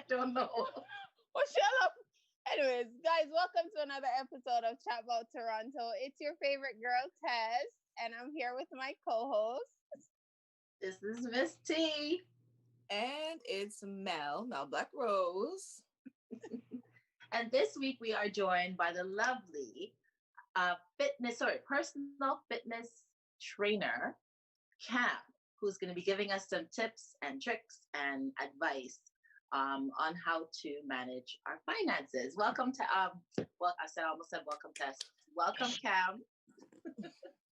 don't know. Well, shut up. Anyways, guys, welcome to another episode of Chat About Toronto. It's your favorite girl, Tez, and I'm here with my co-host. This is Miss T. And it's Mel Black Rose. And this week we are joined by the lovely personal fitness trainer, Cam, who's going to be giving us some tips and tricks and advice on how to manage our finances. Welcome to I almost said welcome, Tess. Welcome, Cam.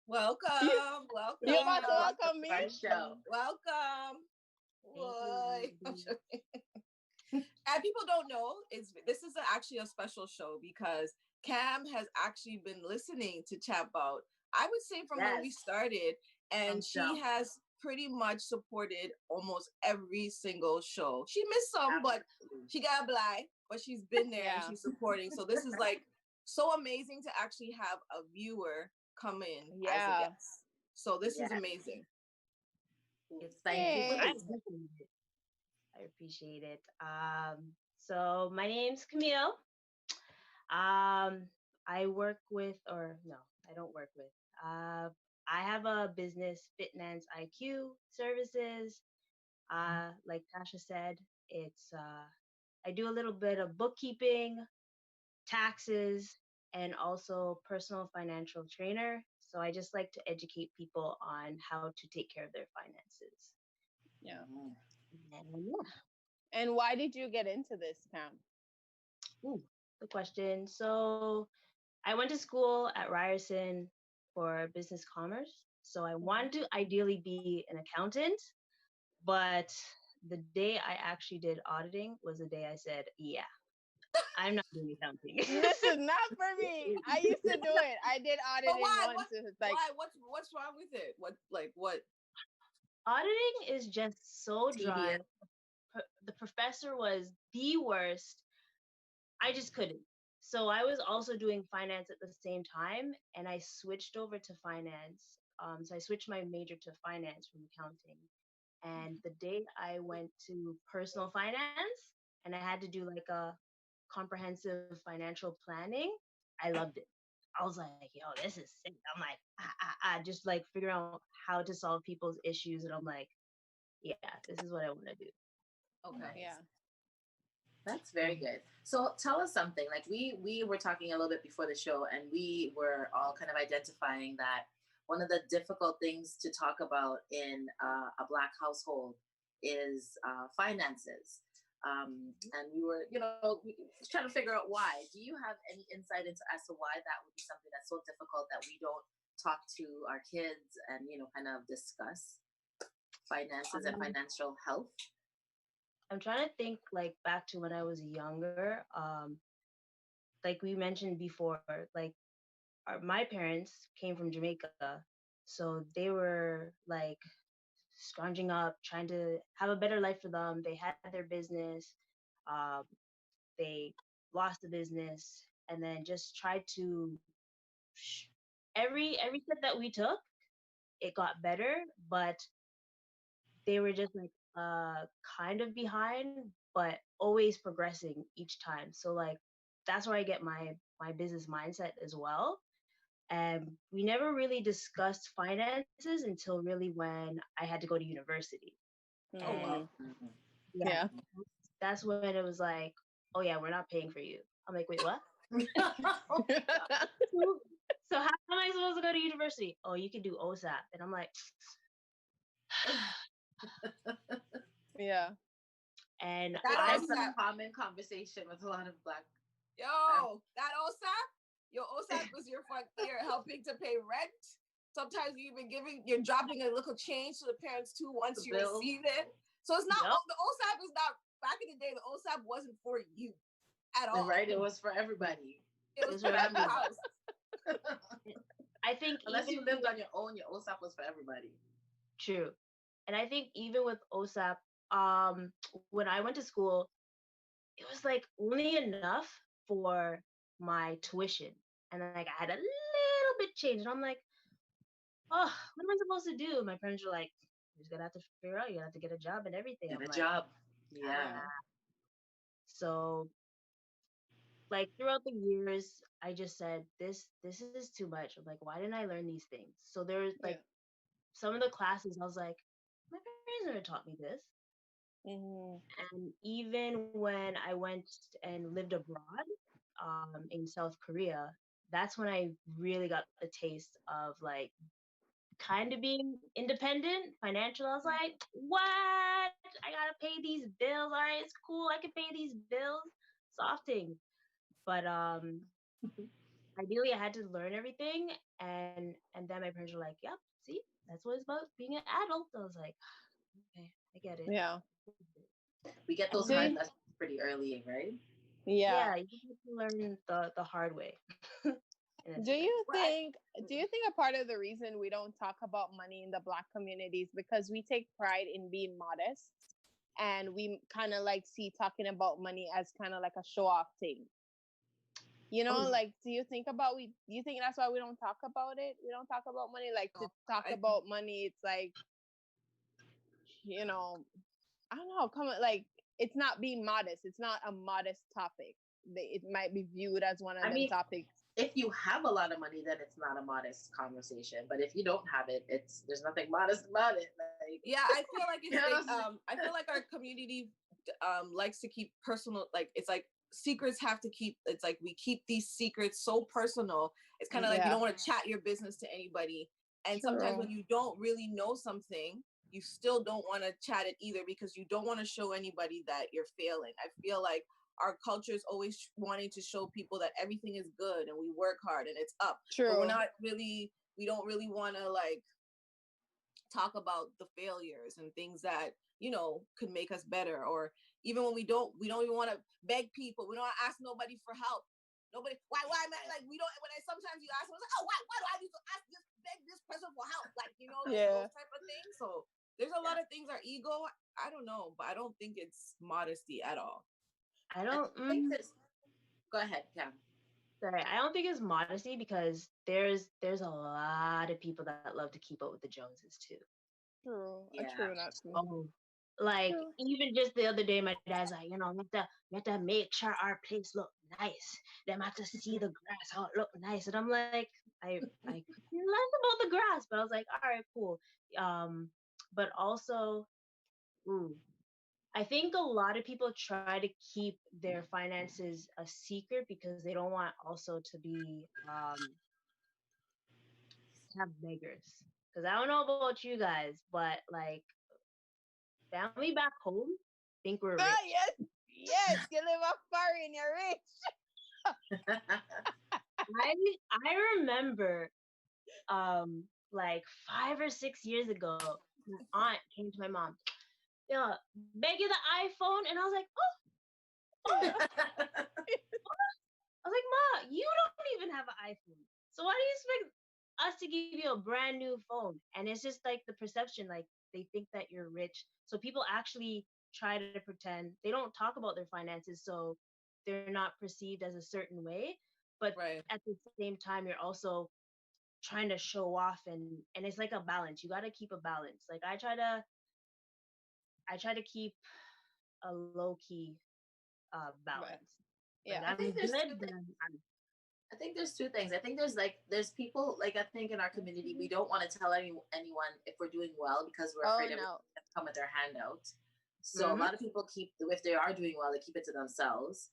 Welcome. You want to welcome me? Our show. Welcome. Boy. And people don't know, this is actually a special show because Cam has actually been listening to Chat About, I would say from when we started, and she has pretty much supported almost every single show. She missed some, but she got a blind, but she's been there and she's supporting. So this is like so amazing to actually have a viewer come in as a guest. So this is amazing. It's thank you. I appreciate it. So my name's Kamille. I work with, or no, I don't work with. I have a business, FitnanceIQ Services. Like Tasha said, it's I do a little bit of bookkeeping, taxes, and also personal financial trainer. So I just like to educate people on how to take care of their finances. Yeah. And And why did you get into this, Cam? Ooh, good question. So I went to school at Ryerson for business commerce. So I wanted to ideally be an accountant, but the day I actually did auditing was the day I said, yeah, I'm not doing accounting. This is not for me. I used to do it. I did auditing once. Why? What's wrong with it? What? Auditing is just so dry. The professor was the worst. I just couldn't. So I was also doing finance at the same time, and I switched over to finance. So I switched my major to finance from accounting. And the day I went to personal finance and I had to do like a comprehensive financial planning, I loved it. I was like, yo, this is sick. I'm like, just like figuring out how to solve people's issues. And I'm like, yeah, this is what I want to do. Okay. Yeah. That's very good. So tell us something. Like we were talking a little bit before the show, and we were all kind of identifying that one of the difficult things to talk about in a Black household is finances. And we were, trying to figure out why. Do you have any insight as to why that would be something that's so difficult that we don't talk to our kids and, kind of discuss finances and financial health? I'm trying to think like back to when I was younger. Like we mentioned before, like my parents came from Jamaica, so they were like scrounging up, trying to have a better life for them. They had their business, they lost the business, and then just tried to every step that we took, it got better, but they were just like kind of behind, but always progressing each time. So like that's where I get my business mindset as well. And we never really discussed finances until really when I had to go to university. Oh wow. Yeah. That's when it was like, oh yeah, we're not paying for you. I'm like, wait, what? So how am I supposed to go to university? Oh, you can do OSAP. And I'm like, yeah. And that's a common conversation with a lot of Black. That OSAP? Your OSAP was your front ear helping to pay rent. Sometimes you're dropping a little change to the parents too once you receive it. So it's not, the OSAP is not, back in the day, the OSAP wasn't for you at all. Right, it was for everybody. It was for every house. I think unless you lived on your own, your OSAP was for everybody. True. And I think even with OSAP, when I went to school, it was like only enough for my tuition. And then like I had a little bit change. And I'm like, oh, what am I supposed to do? My parents were like, you're just gonna have to figure out, you have to get a job and everything. Job. Yeah. So like throughout the years, I just said this is too much. I'm like, why didn't I learn these things? So there's like some of the classes I was like, my parents never taught me this. And even when I went and lived abroad in South Korea, that's when I really got the taste of like kind of being independent, financial. I was like, what? I gotta pay these bills. All right, it's cool. I can pay these bills. Softing. But ideally I had to learn everything, and then my parents were like, yep, see, that's what it's about being an adult. I was like, okay, I get it. Yeah. We get those hard lessons pretty early, right? Yeah. You have to learn the hard way. Do you think a part of the reason we don't talk about money in the Black community is because we take pride in being modest, and we kind of like see talking about money as kind of like a show off thing? You know, like, do you think that's why we don't talk about it? We don't talk about money. Like, to talk about money, it's like, you know, I don't know, like, it's not being modest. It's not a modest topic. It might be viewed as one of them topics. If you have a lot of money, then it's not a modest conversation. But if you don't have it, there's nothing modest about it. Like, yeah, I feel like it's I feel like our community likes to keep personal, like it's like secrets have to keep, it's like we keep these secrets so personal. It's kind of like you don't want to chat your business to anybody. And sometimes when you don't really know something, you still don't want to chat it either, because you don't want to show anybody that you're failing. I feel like our culture is always wanting to show people that everything is good and we work hard and it's up. But we don't really want to like talk about the failures and things that, you know, could make us better. Or even when we don't even want to beg people. We don't ask nobody for help. Nobody, why, man? Like, we don't, sometimes you ask them, like, oh, why do I need to beg this person for help? Like, you know, like those type of things. So there's a lot of things, our ego, I don't know, but I don't think it's modesty at all. I don't think this. Go ahead, Cam. Sorry, I don't think it's modesty, because there's a lot of people that love to keep up with the Joneses too. True. Like even just the other day, my dad's like, you know, we have to make sure our place look nice. Them have to see the grass how it look nice, and I'm like, I could care less about the grass, but I was like, all right, cool. But also, I think a lot of people try to keep their finances a secret because they don't want also to be have beggars. Because I don't know about you guys, but like family back home think we're rich. Yes, you live off foreign, you're rich. I remember like 5 or 6 years ago, my aunt came to my mom, yeah, beg you the iPhone, and I was like, oh. I was like, Ma, you don't even have an iPhone, so why do you expect us to give you a brand new phone? And it's just like the perception, like they think that you're rich, so people actually try to pretend. They don't talk about their finances, so they're not perceived as a certain way, but at the same time you're also trying to show off, and it's like a balance. You got to keep a balance. Like I try to keep a low-key balance. Yeah, like, I think there's two things. I think there's people, like, I think in our community, we don't want to tell anyone if we're doing well, because we're afraid everyone's going to come with their hand out. So a lot of people keep, if they are doing well, they keep it to themselves.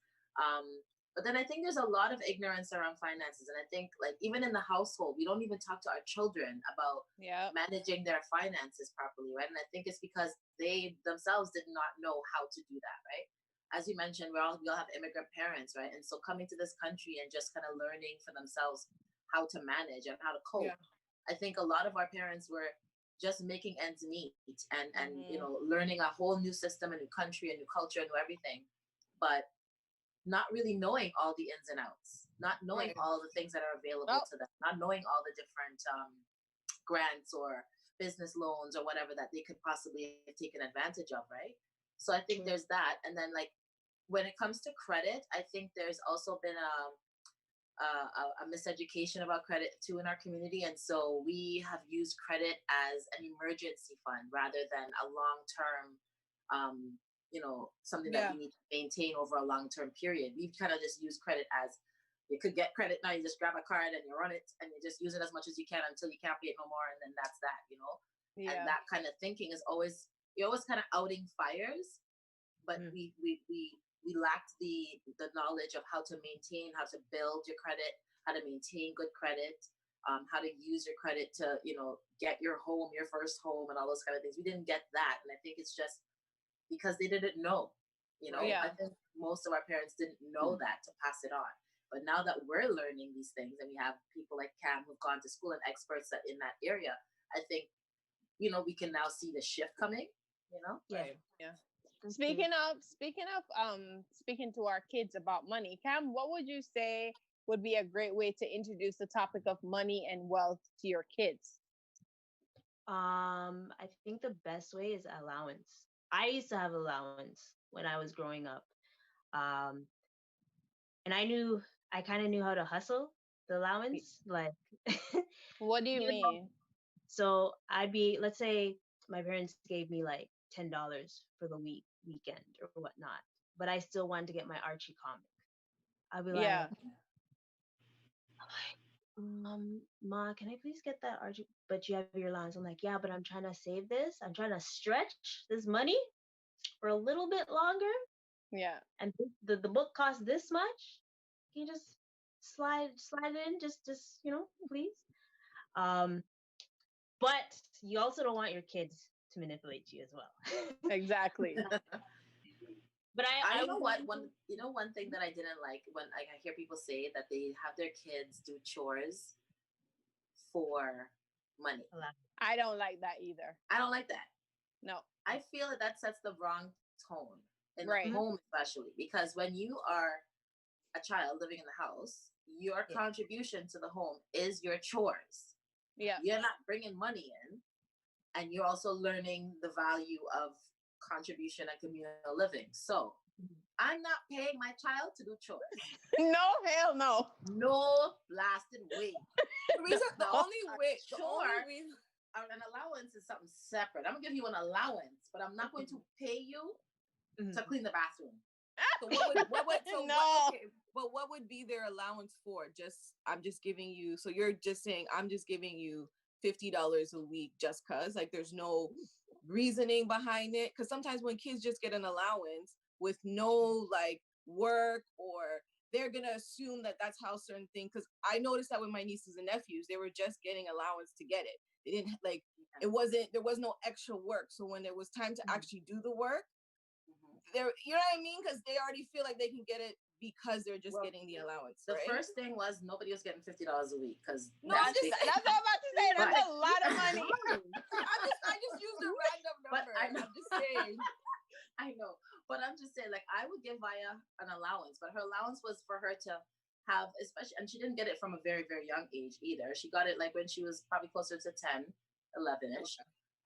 But then I think there's a lot of ignorance around finances. And I think, like, even in the household, we don't even talk to our children about managing their finances properly, right? And I think it's because they themselves did not know how to do that, right? As you mentioned, we all have immigrant parents, right? And so coming to this country and just kind of learning for themselves how to manage and how to cope. I think a lot of our parents were just making ends meet and you know, learning a whole new system, a new country, a new culture, a new everything, but not really knowing all the ins and outs, not knowing all the things that are available to them, not knowing all the different grants or business loans or whatever that they could possibly have taken advantage of, right? So I think there's that. And then, like, when it comes to credit, I think there's also been a miseducation about credit too in our community. And so we have used credit as an emergency fund rather than a long-term, something that you need to maintain over a long-term period. We've kind of just used credit as you could get credit now, you just grab a card and you run it and you just use it as much as you can until you can't pay it no more, and then that's that. And that kind of thinking is always, you're always kind of outing fires, but we lacked the knowledge of how to maintain, how to build your credit, how to maintain good credit, how to use your credit to get your home, your first home, and all those kind of things. We didn't get that, and I think it's just because they didn't know. I think most of our parents didn't know that to pass it on. But now that we're learning these things, and we have people like Cam who've gone to school and experts that in that area, I think we can now see the shift coming. Right. Yeah. Speaking to our kids about money, Cam, what would you say would be a great way to introduce the topic of money and wealth to your kids? I think the best way is allowance. I used to have allowance when I was growing up. And I kind of knew how to hustle the allowance. Like, what do you mean? So let's say my parents gave me like $10 for the weekend or whatnot, but I still wanted to get my Archie comic. I'd be like, Ma, can I please get that Archie? But you have your allowance. I'm like, yeah, but I'm trying to save this. I'm trying to stretch this money for a little bit longer. Yeah. And the book costs this much. Can you just slide in? Just please. But you also don't want your kids to manipulate you as well. Exactly. But I know what one thing that I didn't like when I hear people say that they have their kids do chores for money. I don't like that either. I don't like that. No. I feel that sets the wrong tone in the home, especially because when you are a child living in the house, your contribution to the home is your chores. Yeah. You're not bringing money in, and you're also learning the value of contribution and communal living. So I'm not paying my child to do chores. No, hell no. No blasted way. The only way an allowance is something separate. I'm gonna give you an allowance, but I'm not going to pay you to clean the bathroom. So what would be their allowance for? I'm just giving you. So you're just saying I'm just giving you $50 a week just cause, like, there's no reasoning behind it. Because sometimes when kids just get an allowance with no like work, or they're gonna assume that that's how certain things. Because I noticed that with my nieces and nephews, they were just getting allowance to get it. They didn't there was no extra work. So when it was time to actually do the work, you know what I mean? Because they already feel like they can get it because they're just getting the allowance. The first thing was nobody was getting $50 a week because that's what I'm about to say. That's a lot of money. I just used a random number. I'm just saying. I know, but I'm just saying, like, I would give Vaya an allowance, but her allowance was for her to have, especially, and she didn't get it from a very, very young age either. She got it like when she was probably closer to 10, 11-ish.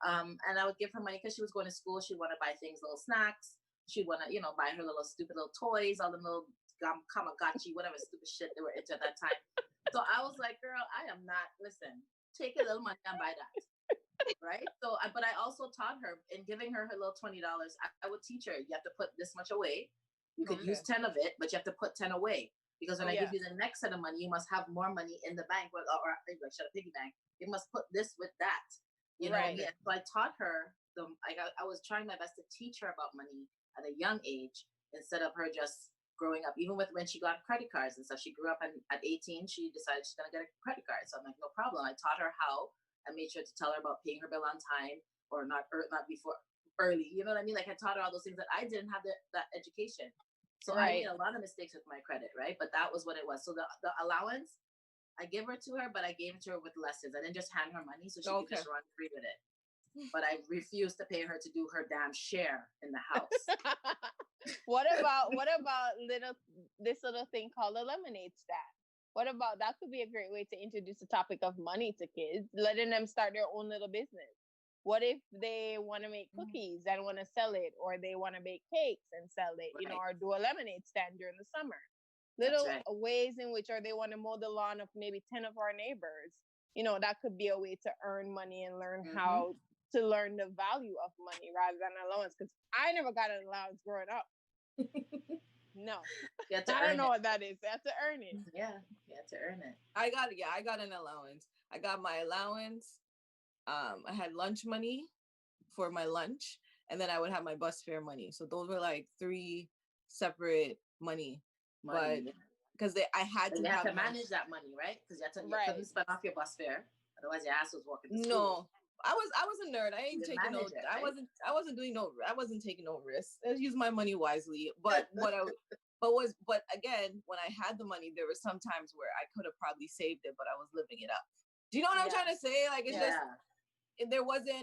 And I would give her money because she was going to school. She'd want to buy things, little snacks. She'd want to, buy her little stupid little toys, all the little Kamagotchi, whatever stupid shit they were into at that time. So I was like, girl, I am not, listen, take a little money and buy that. Right? So, but I also taught her in giving her little $20. I would teach her, you have to put this much away. You could use 10 of it, but you have to put 10 away. Because when I give you the next set of money, you must have more money in the bank, or shut a piggy bank. You must put this with that. You know what I mean? So I taught her, I was trying my best to teach her about money at a young age, instead of her just growing up. Even with when she got credit cards and stuff, she grew up, and at 18, she decided she's going to get a credit card. So I'm like, no problem. I taught her how. I made sure to tell her about paying her bill on time, or not before early. You know what I mean? Like, I taught her all those things that I didn't have that education. So I made a lot of mistakes with my credit, right? But that was what it was. So the allowance, I give her to her, but I gave it to her with lessons. I didn't just hand her money so she could just run free with it. But I refused to pay her to do her damn share in the house. What about this little thing called a lemonade stand? What about that? Could be a great way to introduce the topic of money to kids, letting them start their own little business. What if they want to make cookies and want to sell it, or they want to bake cakes and sell it, or do a lemonade stand during the summer? Little ways in which, or they want to mow the lawn of maybe 10 of our neighbors. That could be a way to earn money and learn how to learn the value of money rather than allowance, because I never got an allowance growing up. No, I don't know what that is. You have to earn it. Yeah, you have to earn it. I got an allowance. I got my allowance. I had lunch money for my lunch, and then I would have my bus fare money. So those were like 3 separate money. But because I had to have to manage that money, right? Because you couldn't spend off your bus fare, otherwise your ass was walking to school. No, I was a nerd. I ain't taking no. Right? I wasn't taking no risks. I used my money wisely. But but again, when I had the money, there were some times where I could have probably saved it, but I was living it up. Do you know what I'm trying to say? Like, it's just,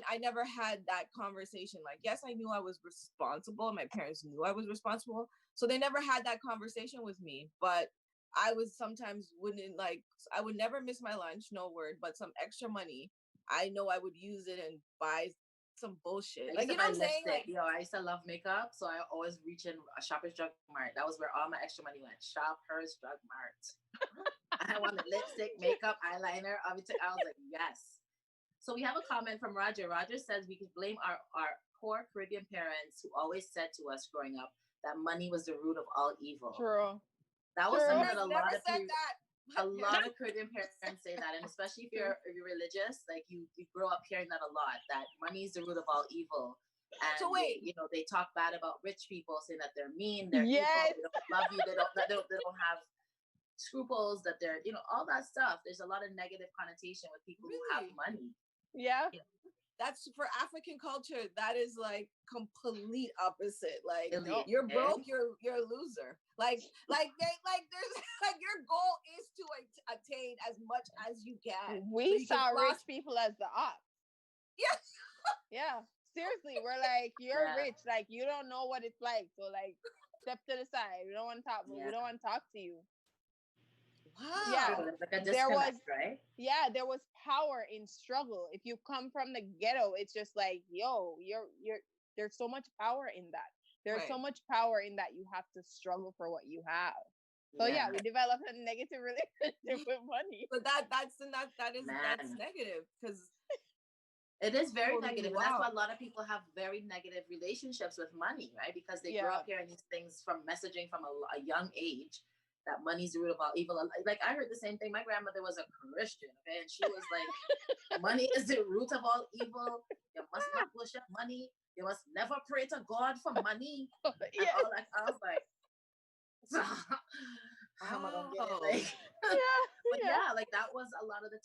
I never had that conversation. Like, yes, I knew I was responsible. My parents knew I was responsible. So they never had that conversation with me. But I would never miss my lunch, no word, but some extra money, I know I would use it and buy some bullshit. Like, you know what I'm saying? Like, I used to love makeup, so I always reach in a Shoppers Drug Mart. That was where all my extra money went. Shoppers Drug Mart. I wanted lipstick, makeup, eyeliner. I was like, yes. So we have a comment from Roger. Roger says we could blame our poor Caribbean parents who always said to us growing up that money was the root of all evil. True. That was something that a lot of Caribbean parents say that, and especially if you're religious, like you grow up hearing that a lot, that money is the root of all evil. And so wait, they talk bad about rich people, saying that they're mean, they're evil, they don't love you, they don't have scruples, that they're all that stuff. There's a lot of negative connotation with people who have money. Yeah. That's for African culture. That is like complete opposite. Like, you're broke, you're a loser. Like there's like your goal is to attain as much as you can. We saw rich people as the ops. Yes. Yeah. Seriously, we're like, you're rich. Like, you don't know what it's like. So like, step to the side. We don't want to talk. We don't want to talk to you. Wow. Yeah, like a disconnect, right? Yeah, there was power in struggle. If you come from the ghetto, it's just like, yo, you're there's so much power in that. There's so much power in that you have to struggle for what you have. So we developed a negative relationship with money. But that's negative, because it is very negative. And that's why a lot of people have very negative relationships with money, right? Because they grew up hearing these things from messaging from a young age, that money's the root of all evil. Like, I heard the same thing. My grandmother was a Christian, okay? And she was like, money is the root of all evil. You must not worship money. You must never pray to God for money. And all that. I was like, how am I gonna get it? Like, like that was a lot of the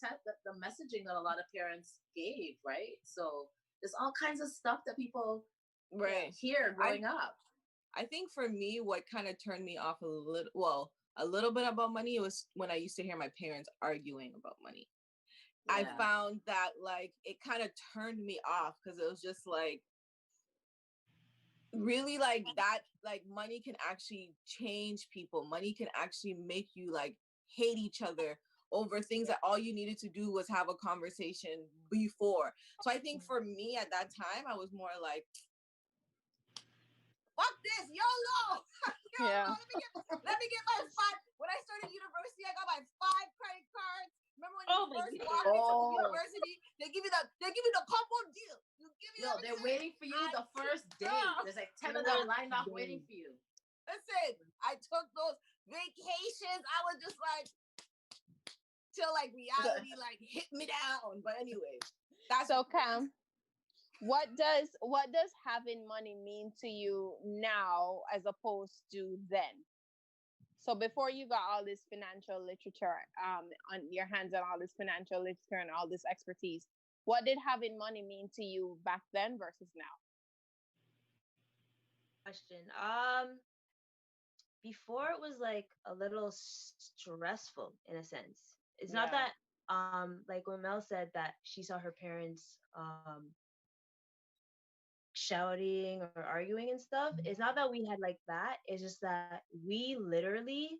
messaging that a lot of parents gave, right? So there's all kinds of stuff that people hear growing up. I think for me, what kind of turned me off a little bit about money was when I used to hear my parents arguing about money. I found that like it kind of turned me off, because it was just like, really, like that, like money can actually change people. Money can actually make you like hate each other over things that all you needed to do was have a conversation before. So I think for me at that time, I was more like, fuck this, YOLO. Let me get my 5. When I started university, I got my 5 credit cards. Remember when you first walk into university, they give you the combo deal. They're waiting for you the first day. There's like 10 of them lined up waiting for you. Listen, I took those vacations. I was just like, till like reality like hit me down. But anyways, that's so Cam. What does having money mean to you now as opposed to then? So before you got all this financial literature on your hands, and all this financial literature and all this expertise, what did having money mean to you back then versus now? Question. Before it was like a little stressful in a sense. It's not that like when Mel said that she saw her parents shouting or arguing and stuff, it's not that we had like that. It's just that we literally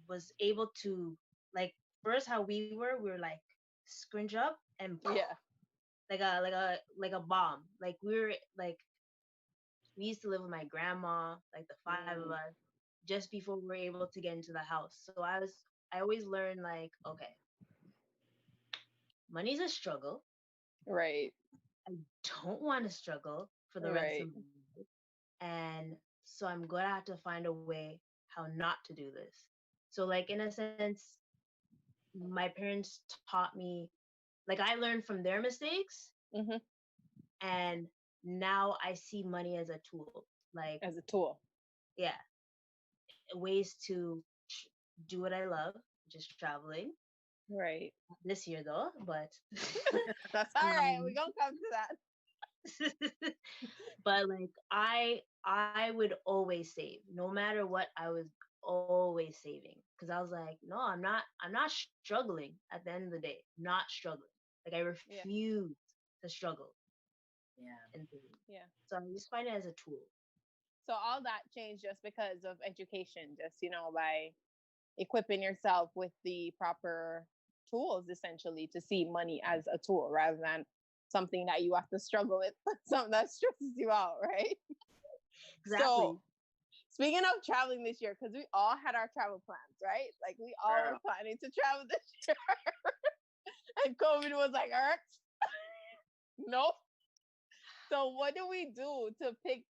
was able to, like, first how we were like scrunch up and like a bomb. Like we used to live with my grandma, like the 5 of us, just before we were able to get into the house. So I always learned like, okay, money's a struggle. Right. I don't want to struggle for the rest of my life. And so I'm going to have to find a way how not to do this. So, like, in a sense, my parents taught me, like, I learned from their mistakes. Mm-hmm. And now I see money as a tool. Like, as a tool. Yeah. Ways to do what I love, just traveling. Right. This year, though, but. That's all right. We're going to come to that. But like I would always save, no matter what. I was always saving because I was like, no, I'm not struggling at the end of the day. Not struggling. Like I refuse to struggle. Yeah. Yeah. So I just find it as a tool. So all that changed just because of education, just by equipping yourself with the proper tools, essentially, to see money as a tool rather than something that you have to struggle with, something that stresses you out, right? Exactly. So, speaking of traveling this year, because we all had our travel plans, right? Like we all were planning to travel this year, and COVID was like, nope. So, what do we do to pick,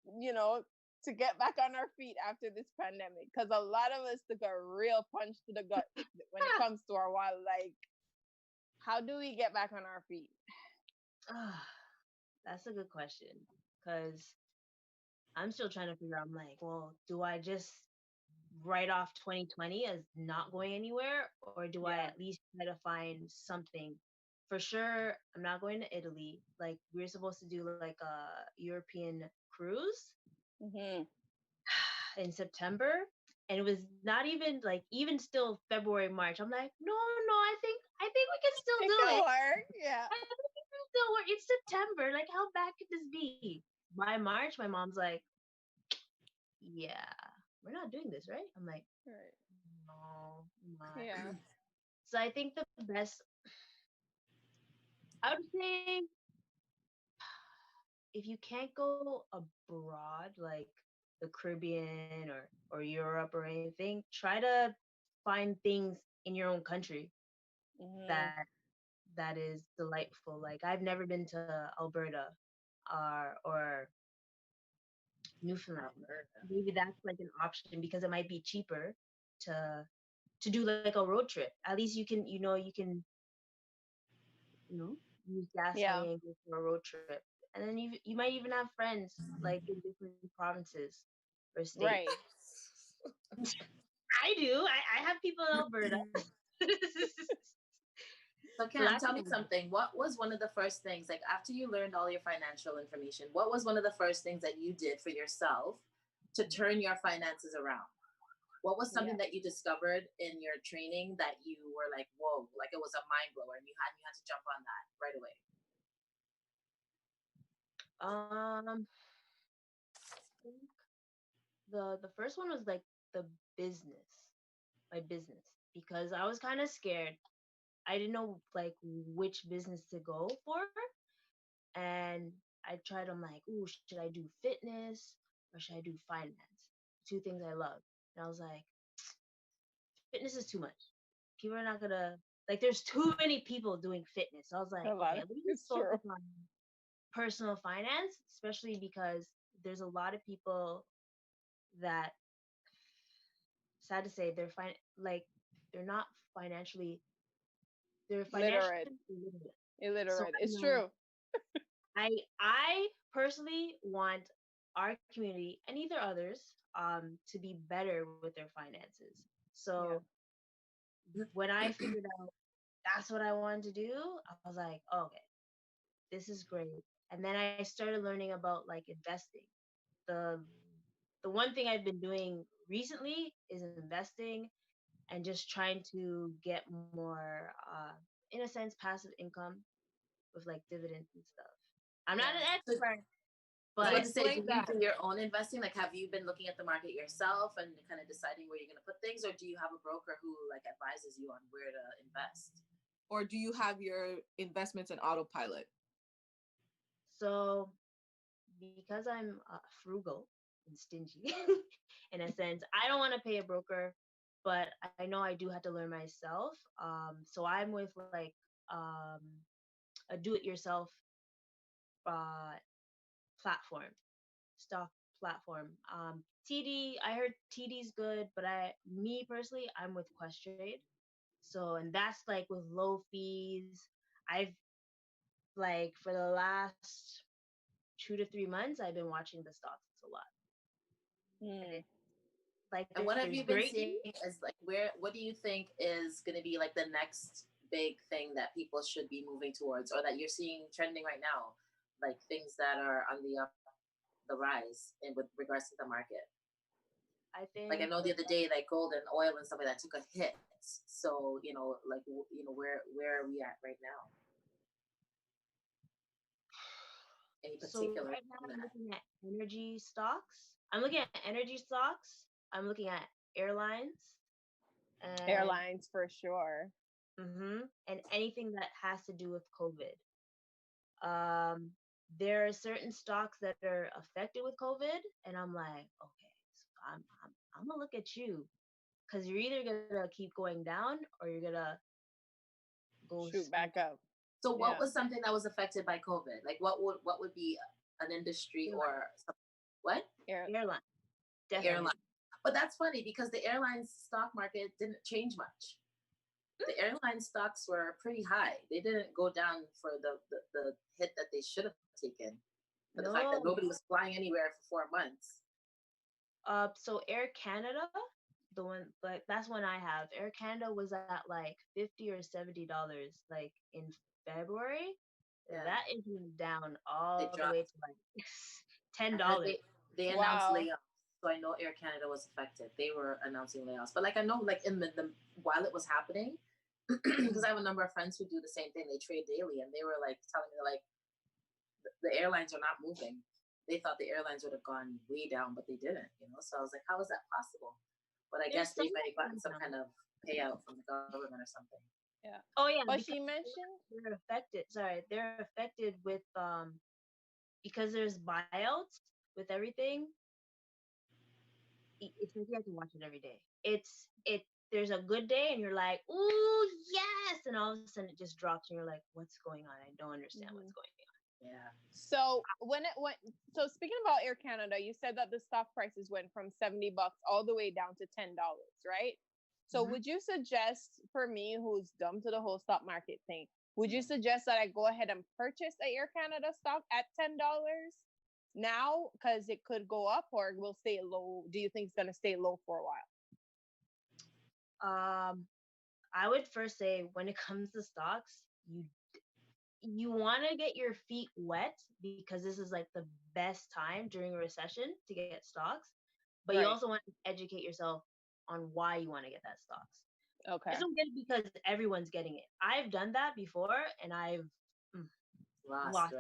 to get back on our feet after this pandemic? Because a lot of us took a real punch to the gut when it comes to our wallet. Like, how do we get back on our feet? That's a good question, because I'm still trying to figure out. I'm like, well, do I just write off 2020 as not going anywhere, or do I at least try to find something? For sure, I'm not going to Italy. Like, we were supposed to do like a European cruise in September, and it was not even like, even still February, March. I'm like, no, I think we can still do it. Work. Yeah. I think we can still work. It's September. Like, how bad could this be? By March, my mom's like, yeah, we're not doing this, right? I'm like, no, not. Yeah. So I think the best, I would say, if you can't go abroad, like the Caribbean or Europe or anything, try to find things in your own country that is delightful. Like, I've never been to Alberta or Newfoundland. Maybe that's like an option because it might be cheaper to do like a road trip. At least you can use gas money and go for a road trip. And then you might even have friends like in different provinces or states. Right. I do. I have people in Alberta. So Cam, tell me something. What was one of the first things, like after you learned all your financial information, what was one of the first things that you did for yourself to turn your finances around? What was something that you discovered in your training that you were like, whoa, like it was a mind blower and you had to jump on that right away? The first one was like my business, because I was kind of scared. I didn't know like which business to go for. And I'm like, ooh, should I do fitness or should I do finance? Two things I love. And I was like, fitness is too much. People are not gonna, like, there's too many people doing fitness. So I was like, okay, let me just focus on personal finance, especially because there's a lot of people that, sad to say, they're not financially, they're financially illiterate. So it's true. I personally want our community and either others to be better with their finances. So when I figured out that's what I wanted to do, I was like, oh, okay, this is great. And then I started learning about like investing. The one thing I've been doing recently is investing and just trying to get more, in a sense, passive income with like dividends and stuff. I'm not an expert, but I was going to say, do you do your own investing? Like, have you been looking at the market yourself and kind of deciding where you're going to put things, or do you have a broker who like advises you on where to invest? Or do you have your investments in autopilot? So, because I'm frugal and stingy, in a sense, I don't want to pay a broker, but I know I do have to learn myself. So I'm with like a do-it-yourself platform, stock platform. TD, I heard TD's good, but me personally, I'm with Questrade. So, and that's like with low fees. I've like for the last 2 to 3 months, I've been watching the stocks a lot. Mm. And what have you been seeing as like what do you think is going to be like the next big thing that people should be moving towards, or that you're seeing trending right now, like things that are on the rise in with regards to the market? I think, like I know the other day, like gold and oil and stuff like that took a hit. So like where are we at right now? Any particular? So right now I'm looking at energy stocks. I'm looking at energy stocks. I'm looking at airlines. Airlines for sure. And anything that has to do with COVID. There are certain stocks that are affected with COVID, and I'm like, okay, so I'm gonna look at you, because you're either gonna keep going down or you're gonna go shoot back up. So what was something that was affected by COVID? Like what would be an industry or something? What? Airline. Definitely. Airline. But that's funny because the airline stock market didn't change much. The airline stocks were pretty high. They didn't go down for the hit that they should have taken. For the fact that nobody was flying anywhere for 4 months. So Air Canada, the one, like that's one I have. Air Canada was at like $50 or $70 like in February. Yeah. That is down all the way to like $10. They announced layoffs. So I know Air Canada was affected. They were announcing layoffs. But like I know like in the while it was happening, because I have a number of friends who do the same thing. They trade daily, and they were like telling me like the airlines are not moving. They thought the airlines would have gone way down, but they didn't. So I was like, how is that possible? But I guess they might have gotten some kind of payout from the government or something. Yeah. Oh yeah. But she mentioned they're affected. Sorry, they're affected with because there's buyouts with everything. It's like you have to watch it every day. There's a good day and you're like, ooh, yes, and all of a sudden it just drops and you're like, what's going on? I don't understand what's going on. Yeah. So so speaking about Air Canada, you said that the stock prices went from $70 all the way down to $10, right? So would you suggest, for me who's dumb to the whole stock market thing, would you suggest that I go ahead and purchase a Air Canada stock at $10 now, because it could go up, or will stay low? Do you think it's going to stay low for a while? I would first say, when it comes to stocks, you want to get your feet wet, because this is like the best time during a recession to get stocks, but you also want to educate yourself on why you want to get that stocks. Okay. Just don't get it because everyone's getting it. I've done that before and I've lost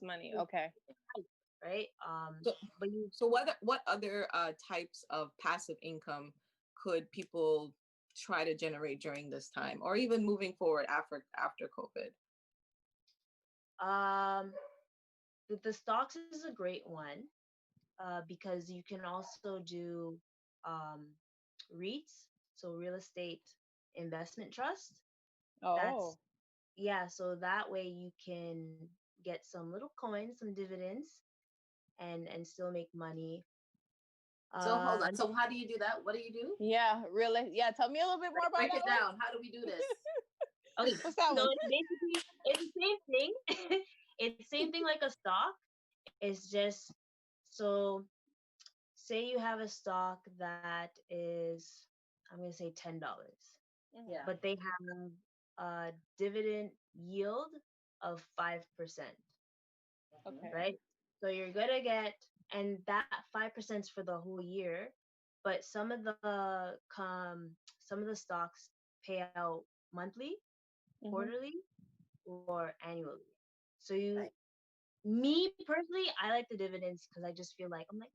money. Okay. Right. So what other types of passive income could people try to generate during this time, or even moving forward after COVID? The stocks is a great one, because you can also do REITs, so real estate investment trust. Oh. So that way you can get some little coins, some dividends, and still make money. So hold on. So how do you do that? What do you do? Yeah, really. Yeah, tell me a little bit more about it. Break it down. How do we do this? Okay, so it's the same thing. It's the same thing like a stock. It's just, so say you have a stock that is, I'm going to say $10. Yeah. But they have a dividend yield of 5%. Okay. Right? So you're going to get, and that 5% is for the whole year, but some of the stocks pay out monthly, quarterly, or annually. So me personally, I like the dividends because I just feel like, I'm like,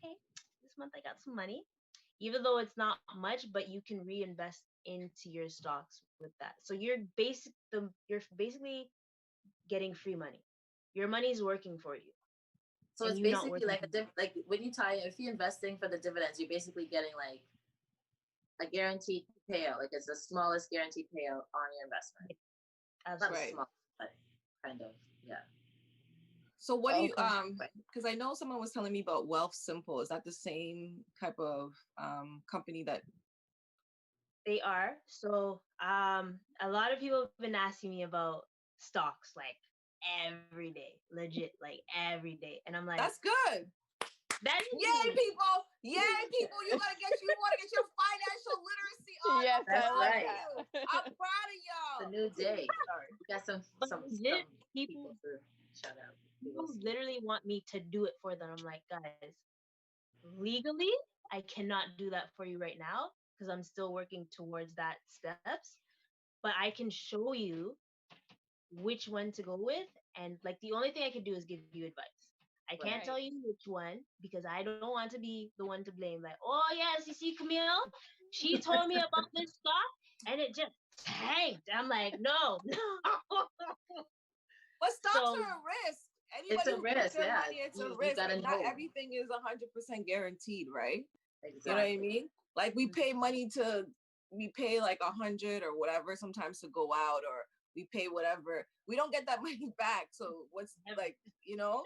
okay, this month I got some money, even though it's not much, but you can reinvest into your stocks with that. So you're basically getting free money. Your money is working for you. So it's basically like like when if you're investing for the dividends, you're basically getting like a guaranteed payout. Like it's the smallest guaranteed payout on your investment. That's not small, but kind of, yeah. So what do you because I know someone was telling me about Wealth Simple. Is that the same type of company that they are? So a lot of people have been asking me about stocks like every day, legit, like every day. And I'm like, that's good. Yay, people! Yay, people! You want to get your financial literacy on. Yes, that's right. I'm proud of y'all. It's a new day. Sorry, we got some people to shout out. People literally want me to do it for them. I'm like, guys, legally, I cannot do that for you right now because I'm still working towards that steps. But I can show you which one to go with, and like the only thing I can do is give you advice. I can't tell you which one because I don't want to be the one to blame. Like, oh yes, you see Kamille, she told me about this stock and it just tanked. I'm like, no. But stocks are a risk. It's a risk, yeah. Money, it's a risk. And not everything is 100% guaranteed, right? Exactly. You know what I mean? Like we pay like 100 or whatever sometimes to go out, or we pay whatever. We don't get that money back. So what's like, you know?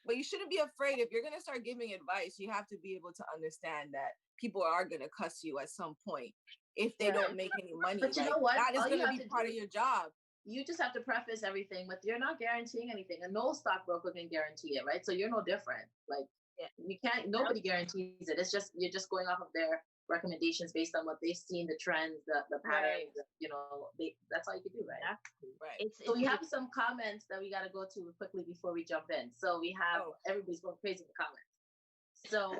But you shouldn't be afraid. If you're going to start giving advice, you have to be able to understand that people are going to cuss you at some point if they don't make any money. But you know what? That is going to be part of your job. You just have to preface everything with you're not guaranteeing anything, and no stockbroker can guarantee it, right? So you're no different. Like you can't. Nobody guarantees it. It's just you're just going off of their recommendations based on what they've seen, the trends, the patterns. You know, that's all you can do, right? Right. So we have some comments that we got to go to quickly before we jump in. So we have everybody's going crazy in the comments. So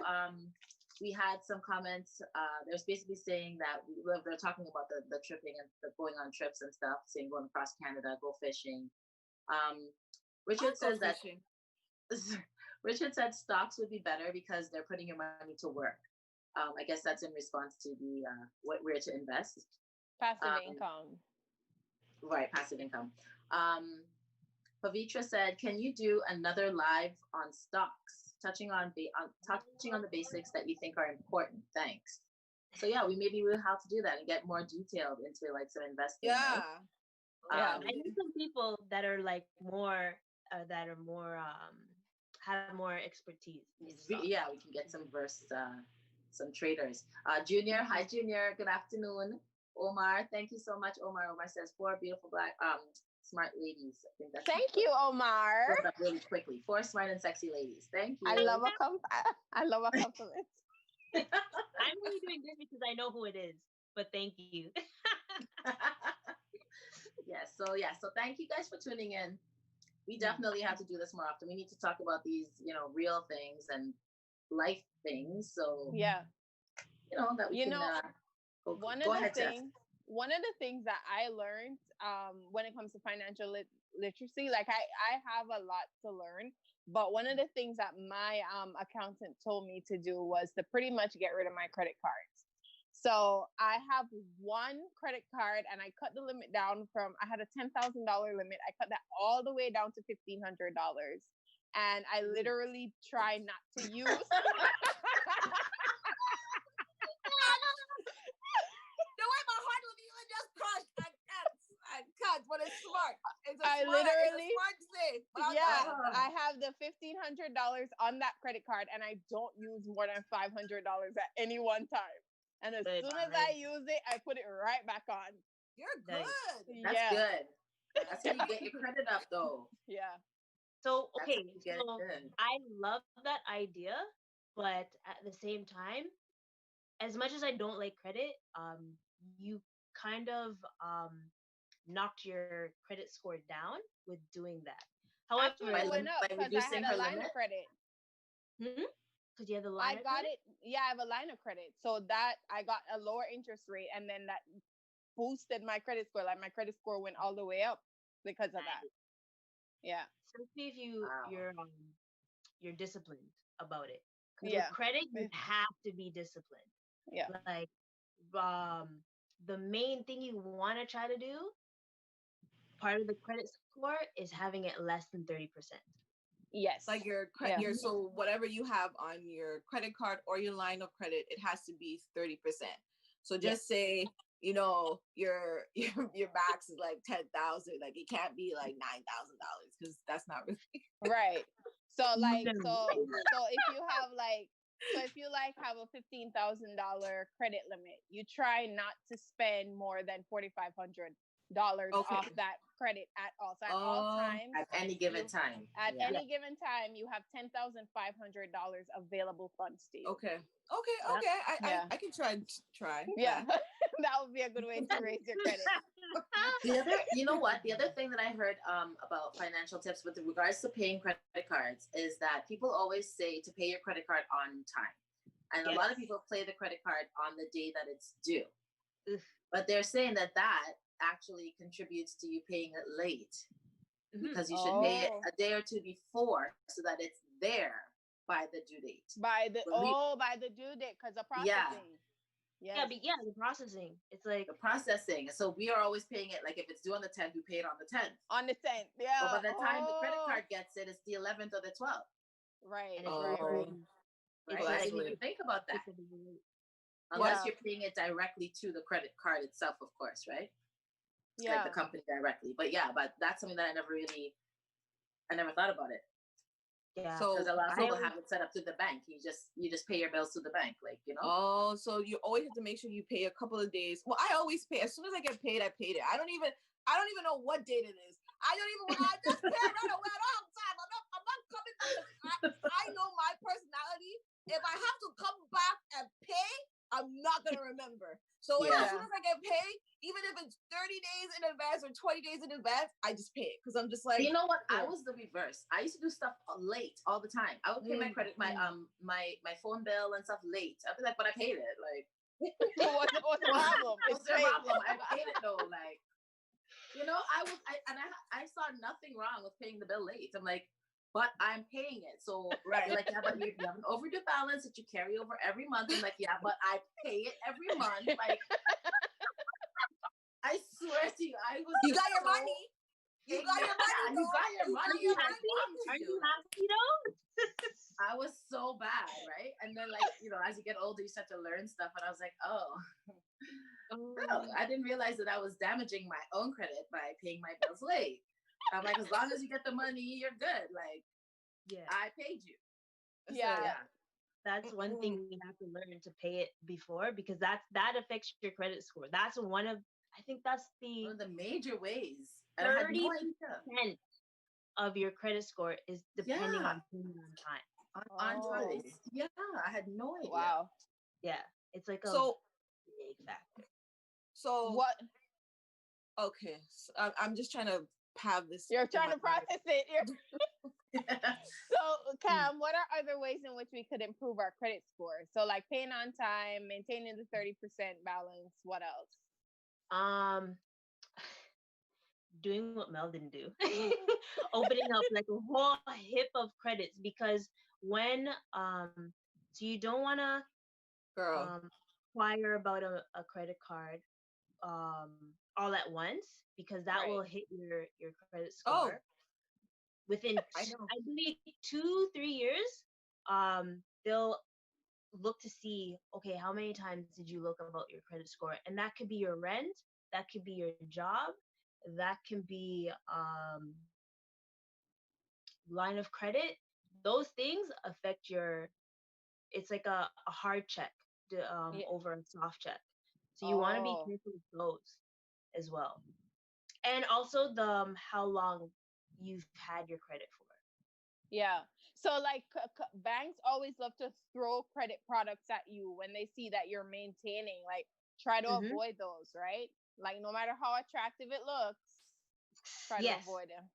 we had some comments. There's basically saying that they're talking about the tripping and the going on trips and stuff, saying going across Canada, go fishing. Richard says that Richard said stocks would be better because they're putting your money to work. I guess that's in response to the where to invest. Passive income. Right, passive income. Pavitra said, "Can you do another live on stocks, touching on the basics that you think are important? Thanks." So yeah, we'll have to do that and get more detailed into like some investing. Yeah, right? I need some people that are like more have more expertise. Yeah, we can get some some traders. Junior, hi Junior, good afternoon. Omar, thank you so much, Omar. Omar says 4 beautiful black smart ladies. I think that's thank you, Omar. Really quickly. 4 smart and sexy ladies. Thank you. I love a compliment. I'm really doing this because I know who it is, but thank you. Yes. So thank you guys for tuning in. We definitely have to do this more often. We need to talk about these, real things and life things. So that we can. One of the things that I learned when it comes to financial literacy, like I have a lot to learn, but one of the things that my accountant told me to do was to pretty much get rid of my credit cards. So I have one credit card and I cut the limit down I had a $10,000 limit. I cut that all the way down to $1,500. And I literally try not to use. But it's smart. It's a I smart thing. I have the $1,500 on that credit card, and I don't use more than $500 at any one time. And as soon as I use it, I put it right back on. You're good. That's good. That's how you get your credit up, though. Yeah. So I love that idea, but at the same time, as much as I don't like credit, you kind of knocked your credit score down with doing that. However, it went up because I had a line of credit. Because you have the line. I have a line of credit, so that I got a lower interest rate, and then that boosted my credit score. Like my credit score went all the way up because of that. Yeah. Especially if you're disciplined about it. With credit, you have to be disciplined. Yeah. Like the main thing you want to try to do, part of the credit score is having it less than 30%. Yes. Like your credit, so whatever you have on your credit card or your line of credit, it has to be 30%. So just say your max is like 10,000. Like it can't be like $9,000 because that's not really right. So like if you have a $15,000 credit limit, you try not to spend more than $4,500 off that credit at all. So at all times, at any given time, you have $10,500 available funds to you. Okay. I can try. Yeah. That would be a good way to raise your credit. The other thing that I heard about financial tips with regards to paying credit cards is that people always say to pay your credit card on time. And a lot of people play the credit card on the day that it's due. But they're saying that actually contributes to you paying it late, because you should pay it a day or two before so that it's there by the due date. By the due date, because the processing. Yeah, the processing. It's like the processing. So we are always paying it, like if it's due on the 10th, we pay it on the 10th. On the 10th, yeah. But by the time the credit card gets it, it's the 11th or the 12th. Right. And it's right. I didn't even think about that. Unless you're paying it directly to the credit card itself, of course, right? Yeah. Like the company directly. But that's something that I never thought about it. Yeah. So because a lot of people have it set up through the bank. You just pay your bills to the bank, like, Oh, so you always have to make sure you pay a couple of days. Well, I always pay as soon as I get paid. I paid it. I don't even know what date it is. I just pay it right away. I don't have time. I'm not coming back. I know my personality. If I have to come back and pay, I'm not gonna remember. So as soon as I get paid, even if it's 30 days in advance or 20 days in advance, I just pay it because I'm just like, you know what? I was the reverse. I used to do stuff late all the time. I would pay my my phone bill and stuff late. I'd be like, but I paid it. Like, what's the problem? What's the problem? I paid it though. Like, I saw nothing wrong with paying the bill late. I'm like, but I'm paying it. So like, you have an overdue balance that you carry over every month. I'm like, yeah, but I pay it every month. Like, I swear to you, you got your money. You got your money. You got your money. Are you happy though? I was so bad, right? And then like, as you get older, you start to learn stuff. And I was like, I didn't realize that I was damaging my own credit by paying my bills late. I'm like, as long as you get the money, you're good. Like, I paid you. Yeah. So, That's one thing you have to learn to pay it before, because that affects your credit score. That's one of the major ways. 30% of your credit score is depending on paying on time. On time. Yeah, I had no idea. Wow. Yeah, it's like a big factor. So what? Okay, so I'm just trying to have this. You're trying to process it. So, Cam, what are other ways in which we could improve our credit score? So, like paying on time, maintaining the 30% balance. What else? Doing what Mel didn't do, opening up like a whole heap of credits, because when so you don't want to inquire about a credit card all at once, because that will hit your credit score within I believe 2-3 years. They'll look to see, okay, how many times did you look about your credit score? And that could be your rent, that could be your job, that can be line of credit. Those things affect it's like a hard check over a soft check. So you want to be careful with those as well. And also how long you've had your credit for. Yeah. So like banks always love to throw credit products at you when they see that you're maintaining. Like, try to avoid those, right? Like, no matter how attractive it looks, try to avoid them.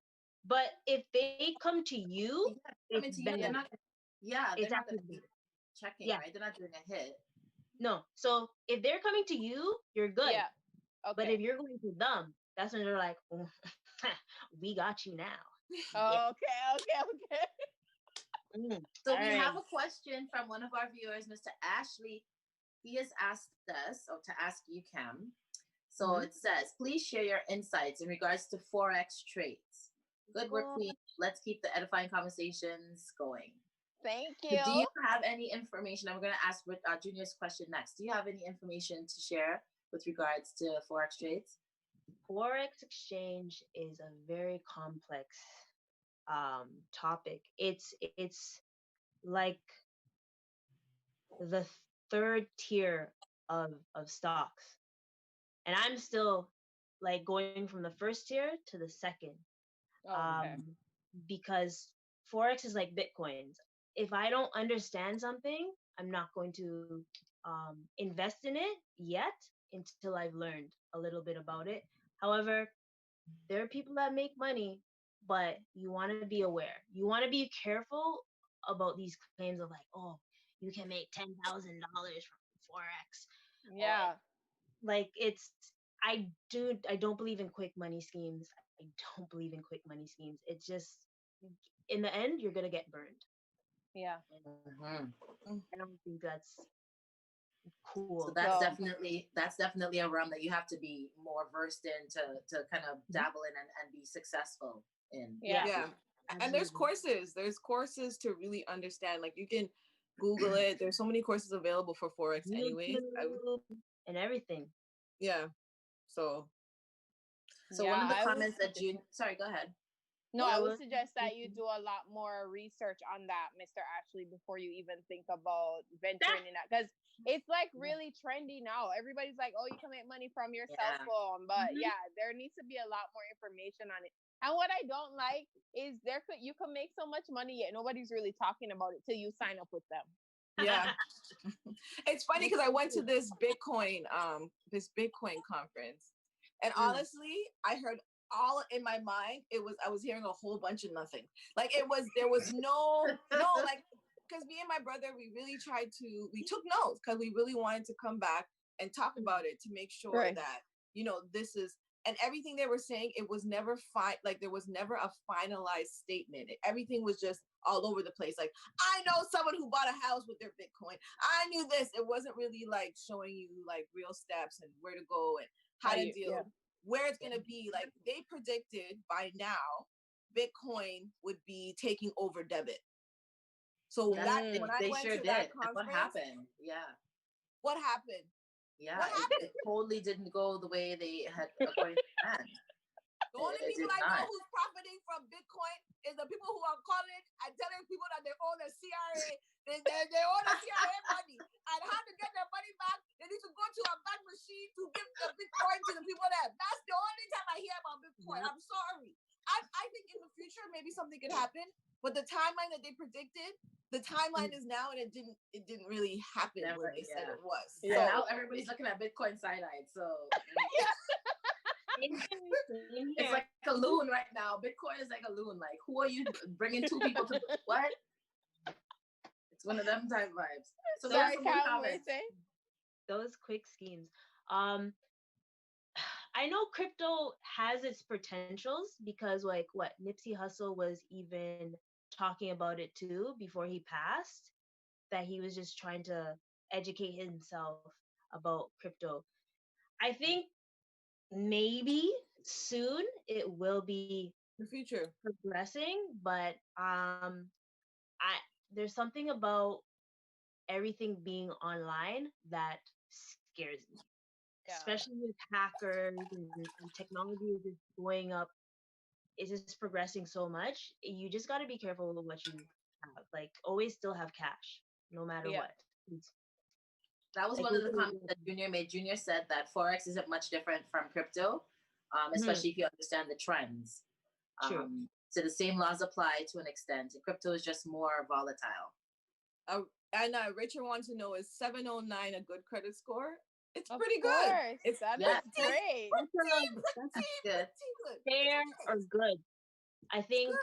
But if they come to you, they're not checking, right? They're not doing a hit. No. So if they're coming to you, you're good. Yeah. Okay. But if you're going to them, that's when they're like, we got you now. Okay. So we have a question from one of our viewers, Mr. Ashley. He has asked us, or to ask you, Cam. So it says, please share your insights in regards to Forex trades. Good work, Queen. Let's keep the edifying conversations going. Thank you. So do you have any information? I'm going to ask Junior's question next. Do you have any information to share with regards to Forex trades? Forex exchange is a very complex topic. It's like the third tier of stocks, and I'm still like going from the first tier to the second. Okay. Because Forex is like Bitcoins. If I don't understand something, I'm not going to invest in it yet until I've learned a little bit about it. However, there are people that make money, but you want to be aware. You want to be careful about these claims of like, oh, you can make $10,000 from Forex. Yeah. Like I don't believe in quick money schemes. I don't believe in quick money schemes. It's just in the end you're gonna get burned. Yeah. I don't think that's cool. So that's definitely a realm that you have to be more versed in to kind of dabble in and be successful in. Yeah. And there's courses to really understand. Like you can Google it. There's so many courses available for Forex anyway. And everything. Yeah. So one of the comments that sorry, go ahead. No, I would suggest that you do a lot more research on that, Mr. Ashley, before you even think about venturing in that. Because it's like really trendy now. Everybody's like, oh, you can make money from your cell phone. But there needs to be a lot more information on it. And what I don't like is you can make so much money yet nobody's really talking about it till you sign up with them. Yeah. It's funny because I went to this Bitcoin conference. And honestly, I heard all in my mind, I was hearing a whole bunch of nothing. Like there was no, like, because me and my brother, we took notes because we really wanted to come back and talk about it to make sure that, this is, and everything they were saying, it was never there was never a finalized statement. Everything was just all over the place. Like, I know someone who bought a house with their Bitcoin. I knew this. It wasn't really like showing you like real steps and where to go and how to deal, where it's going to be. Like they predicted by now, Bitcoin would be taking over debit. So when I went to that conference, what happened? Yeah. What happened? Yeah, it totally didn't go the way they had according to plan. The only people I know who's profiting from Bitcoin is the people who are calling and telling people that they own a CRA, they own a CRA money, and how to get their money back, they need to go to a bank machine to give the Bitcoin to the people there. That's the only time I hear about Bitcoin. I'm sorry. I think in the future maybe something could happen, but the timeline that they predicted, the timeline is now, and it didn't really happen when they said it was. Yeah. So now everybody's looking at Bitcoin side-eyed. So it's like a loon right now. Bitcoin is like a loon. Like, who are you bringing two people to what? It's one of them type vibes. So sorry, Cal, what you say? Those quick schemes. I know crypto has its potentials because like what Nipsey Hussle was even talking about it too before he passed, that he was just trying to educate himself about crypto. I think maybe soon it will be the future progressing, but there's something about everything being online that scares me. Especially with hackers and technology is just going up. It's just progressing so much. You just got to be careful with what you have. Like, always still have cash, no matter what. That was one of the comments that Junior made. Junior said that Forex isn't much different from crypto, especially if you understand the trends. True. So the same laws apply to an extent. Crypto is just more volatile. And Richard wants to know, is 709 a good credit score? It's of pretty course. good. It's great. That's good. Fair or good. I think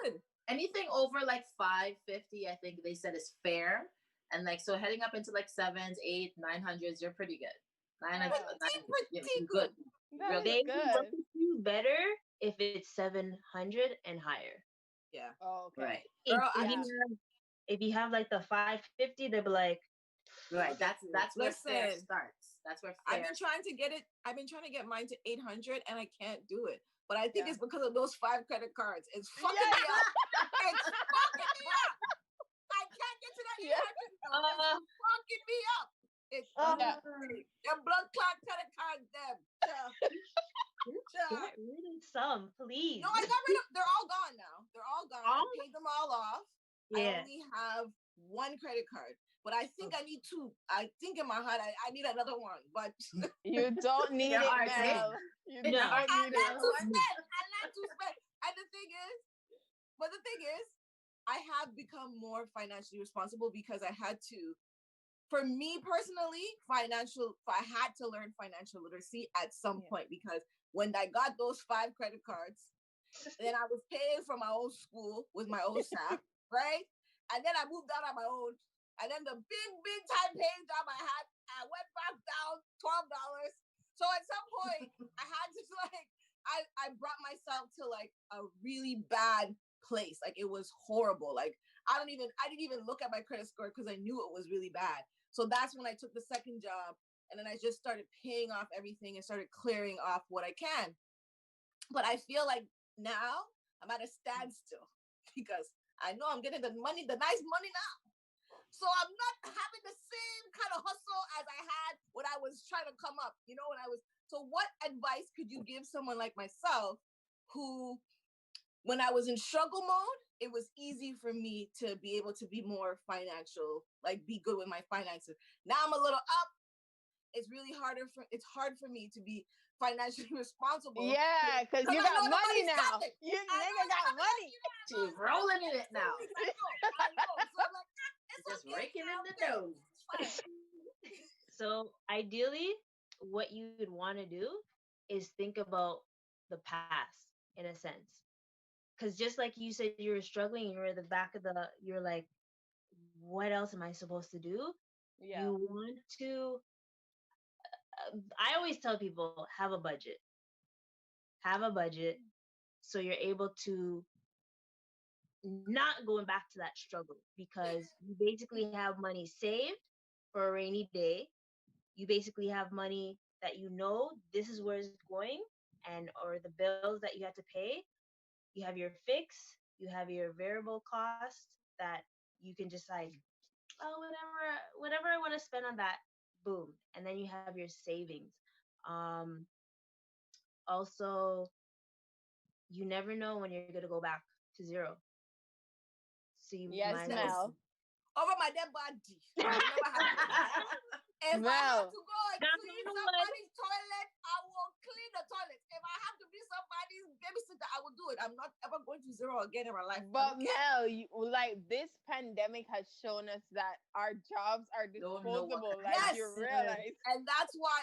anything over like 550, I think they said is fair. And like, so heading up into like 7s, 8, 900s, you're pretty good. 900s, pretty good. They will look at you better if it's 700 and higher. Yeah. Oh, okay. Right. If you have like the 550, they'll be like, right. That's where fair starts. That's where fair. I've been trying to get mine to 800 and I can't do it. But I think it's because of those 5 credit cards. It's fucking me up. It's fucking me up. I can't get to that 800. It's fucking me up. It's your blood clot credit card them. Get rid of some, please. No, I got rid of. They're all gone now. They're all gone. I paid them all off. I only have one credit card, but I think I need two. I think in my heart I need another one, but you don't need it, Mel. You don't need it. I like to spend. And the thing is, I have become more financially responsible because I had to. For me personally, I had to learn financial literacy at some point because when I got those 5 credit cards, then I was paying for my own school with my own staff, right? And then I moved out on my own. And then the big time paying job I had, I went back down $12. So at some point, I had to I brought myself to like a really bad place. Like it was horrible. Like I didn't even look at my credit score because I knew it was really bad. So that's when I took the second job, and then I just started paying off everything and started clearing off what I can. But I feel like now I'm at a standstill because I know I'm getting the nice money now. So I'm not having the same kind of hustle as I had when I was trying to come up, So what advice could you give someone like myself who, when I was in struggle mode, it was easy for me to be able to be more financial, like be good with my finances. Now I'm a little up. It's hard for me to be financially responsible. Yeah, because you got money now. You nigga got money. She's rolling in it now. I know. So I'm like, it's just raking in the dough. So ideally, what you would want to do is think about the past in a sense. Because just like you said, you were struggling, you were at the back of you're like, what else am I supposed to do? Yeah. You want to, I always tell people, have a budget. Have a budget so you're able to not going back to that struggle, because you basically have money saved for a rainy day. You basically have money that this is where it's going, or the bills that you have to pay. You have your fix, you have your variable cost that you can just like, whatever I want to spend on that, boom. And then you have your savings. Also, you never know when you're going to go back to zero. So you might Mel. Over my dead body. If I have to go and clean somebody's toilet, I will clean the toilet. If I have to be somebody's babysitter, I will do it. I'm not ever going to zero again in my life. But Mel, this pandemic has shown us that our jobs are disposable. You realize. And that's why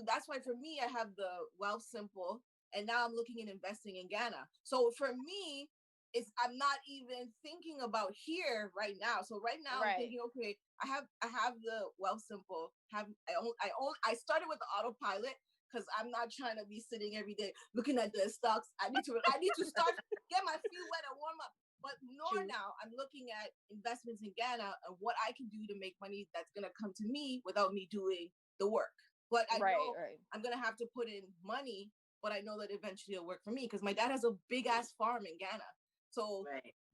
that's why for me, I have the Wealth Simple, and now I'm looking at investing in Ghana. So for me, I'm not even thinking about here right now. So right now I'm thinking, okay, I have the Wealth Simple. I started with the autopilot because I'm not trying to be sitting every day looking at the stocks. I need to start get my feet wet and warm up. But now I'm looking at investments in Ghana and what I can do to make money that's gonna come to me without me doing the work. But I know I'm gonna have to put in money, but I know that eventually it'll work for me because my dad has a big ass farm in Ghana. So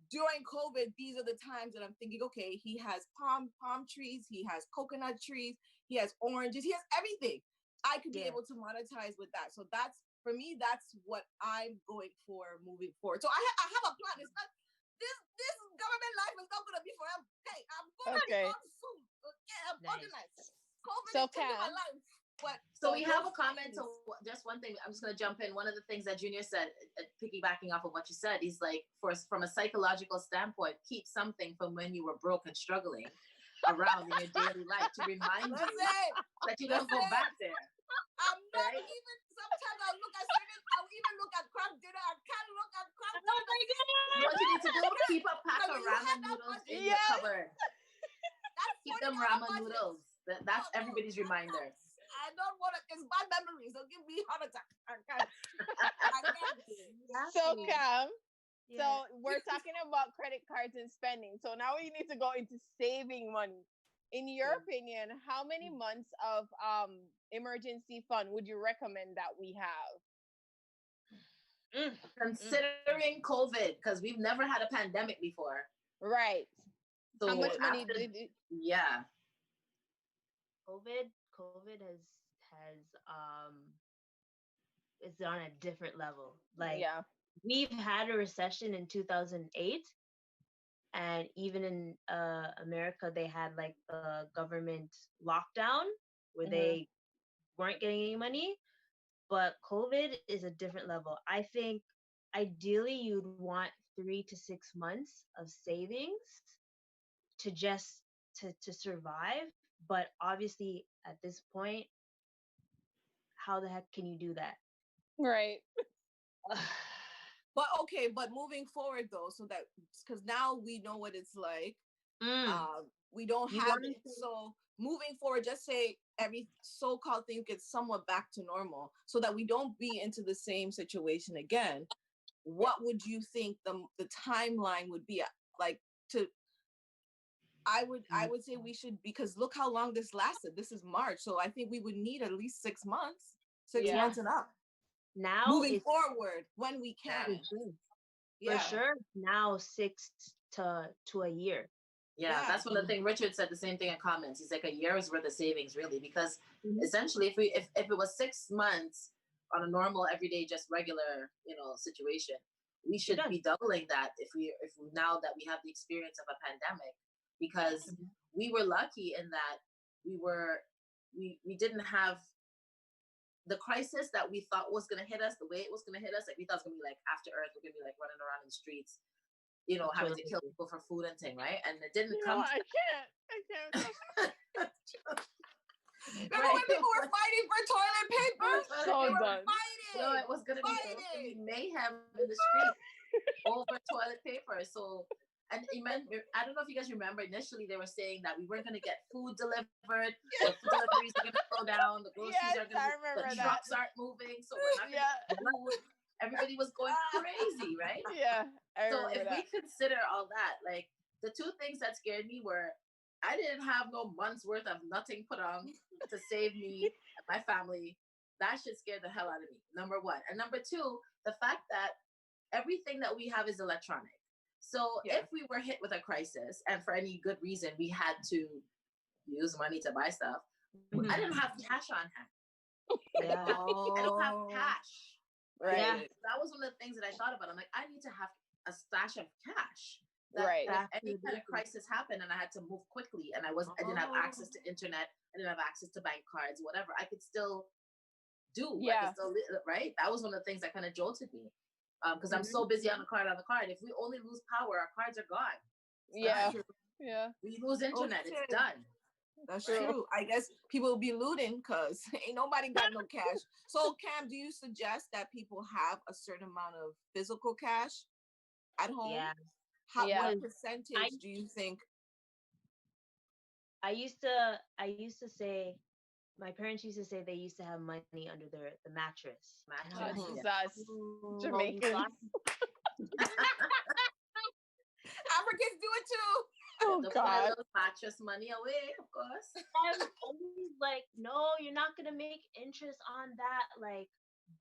during COVID, these are the times that I'm thinking, okay, he has palm trees, he has coconut trees, he has oranges, he has everything. I could be able to monetize with that. So that's, for me, that's what I'm going for moving forward. So I have a plan. It's not, this government life is not going to be forever. Hey, I'm going to be on soon. Okay, I'm organized. COVID is taking my life. So we have a comment. So just one thing, I'm just going to jump in. One of the things that Junior said, piggybacking off of what you said, he's like, from a psychological standpoint, keep something from when you were broke and struggling around in your daily life to remind you that you don't go back there. I'm not even, sometimes I'll even look at crab dinner. I can't look at crab dinner. Oh my God. What you need to do, keep a pack of ramen noodles in your cupboard. Keep them ramen noodles. That's everybody's reminder. I don't want to. It's bad memories. They'll give me heart attack. So Cam, so we're talking about credit cards and spending. So now we need to go into saving money. In your opinion, how many months of emergency fund would you recommend that we have? Considering COVID, because we've never had a pandemic before. Right. So how much money did it? Yeah. COVID it's on a different level. Like, we've had a recession in 2008, and even in America, they had like the government lockdown where they weren't getting any money. But COVID is a different level. I think ideally you'd want 3 to 6 months of savings to just to survive. But obviously at this point, how the heck can you do that? Right. But okay, but moving forward though, so that because now we know what it's like. We don't have it. So moving forward, just say every so-called thing gets somewhat back to normal so that we don't be into the same situation again. What would you think the timeline would be like to I would say we should, because look how long this lasted. This is March. So I think we would need at least 6 months. 6 months and up. Now moving forward when we can. For sure. Now 6 to a year. Yeah, that's one of the things. Richard said the same thing in comments. He's like, a year is worth of savings, really, because essentially, if it was 6 months on a normal, everyday, just regular, situation, we should be doubling that if we now that we have the experience of a pandemic, because we were lucky in that we didn't have the crisis that we thought was going to hit us the way it was going to hit us. Like, we thought it was going to be like after Earth, we're going to be like running around in the streets, having to kill people for food and thing, right? And it didn't come. I can't. Remember when people were fighting for toilet paper? So done. It was going to be mayhem in the street over toilet paper. So, and I don't know if you guys remember, initially they were saying that we weren't going to get food delivered. The food deliveries are going to slow down. The groceries are going to, the trucks aren't moving. So we're not going to get food. Everybody was going crazy, right? Yeah. So if we consider all that, like, the two things that scared me were, I didn't have no month's worth of nothing put on to save me and my family. That shit scared the hell out of me, number one. And number two, the fact that everything that we have is electronic. So if we were hit with a crisis and for any good reason we had to use money to buy stuff, I didn't have cash on hand. I don't have cash. Right. Yeah. That was one of the things that I thought about. I'm like, I need to have a stash of cash. If any kind of crisis happened and I had to move quickly and I didn't have access to internet, I didn't have access to bank cards, whatever, I could still do. I could still, right? That was one of the things that kind of jolted me. Because I'm so busy on the card. If we only lose power, our cards are gone. We lose internet, it's done. That's true. I guess people will be looting because ain't nobody got no cash. So Cam, do you suggest that people have a certain amount of physical cash at home? What percentage do you think? I used to say, my parents used to say they used to have money under the mattress. Jamaicans. Africans do it too. Oh God. Mattress money away, of course. And he's like, no, you're not gonna make interest on that. Like,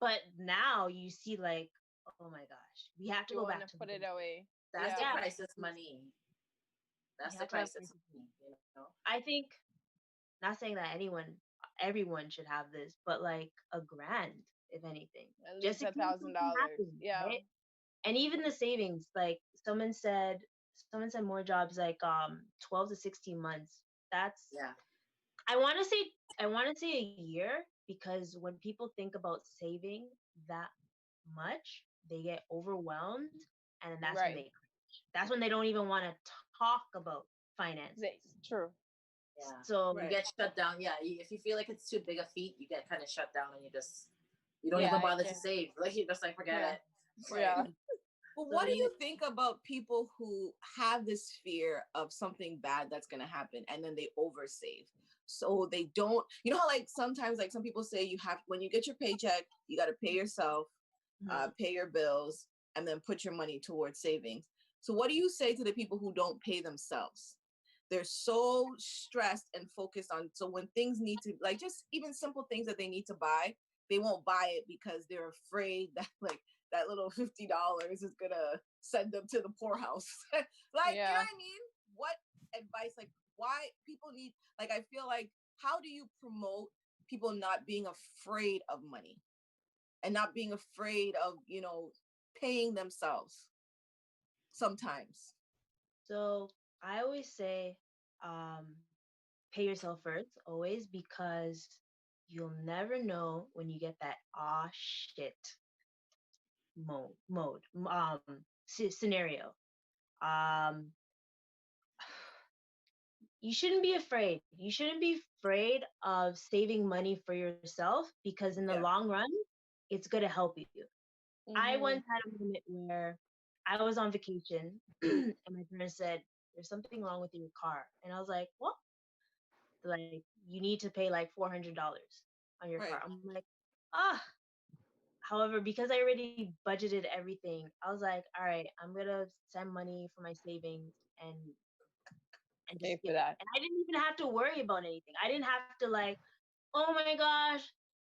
but now you see, like, oh my gosh, we have to go back to put it away. That's the crisis money. That's the crisis money. I think, not saying that everyone should have this, but like $1,000, if anything, at least $1,000. Yeah. Right? And even the savings, like someone said more jobs, like 12 to 16 months. That's I want to say a year, because when people think about saving that much, they get overwhelmed, and that's when they don't even want to talk about finances. True. Yeah. So you get shut down. Yeah. If you feel like it's too big a feat, you get kind of shut down, and you don't even bother to save. Like, you just like, forget it. Yeah. Well, what do you think about people who have this fear of something bad that's going to happen, and then they oversave? So they don't, how like sometimes like some people say when you get your paycheck, you got to pay yourself, pay your bills, and then put your money towards savings. So what do you say to the people who don't pay themselves? They're so stressed and focused on, so when things need to, like, just even simple things that they need to buy, they won't buy it because they're afraid that like that little $50 is gonna send them to the poorhouse. Like, you know what I mean? What advice, like, why people need, like, I feel like how do you promote people not being afraid of money and not being afraid of, paying themselves sometimes? So I always say, pay yourself first, always, because you'll never know when you get that shit mode scenario. Um, you shouldn't be afraid. You shouldn't be afraid of saving money for yourself, because in the long run, it's going to help you. I once had a moment where I was on vacation and my parents said, there's something wrong with your car. And I was like, what? Like, you need to pay like $400 on your car. I'm like, however, because I already budgeted everything, I was like, all right, I'm going to send money for my savings and just give it. And I didn't even have to worry about anything. I didn't have to like, oh my gosh,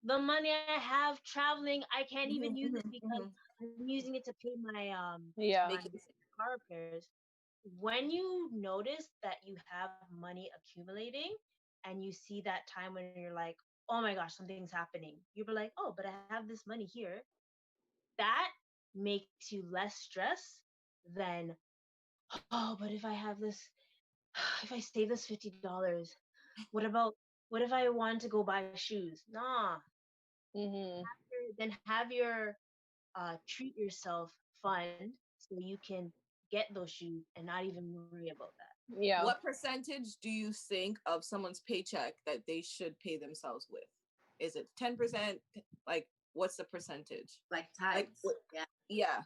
the money I have traveling, I can't even use it because I'm using it to pay my my car repairs. When you notice that you have money accumulating and you see that time when you're like, oh my gosh, something's happening, you'll be like, oh, but I have this money here. That makes you less stress than, oh, but if I have this, if I save this $50, what if I want to go buy shoes? Nah. Then have your treat yourself fund so you can get those shoes and not even worry about that. Yeah. What percentage do you think of someone's paycheck that they should pay themselves with? Is it 10%? Like, what's the percentage? Like tithes. Yeah.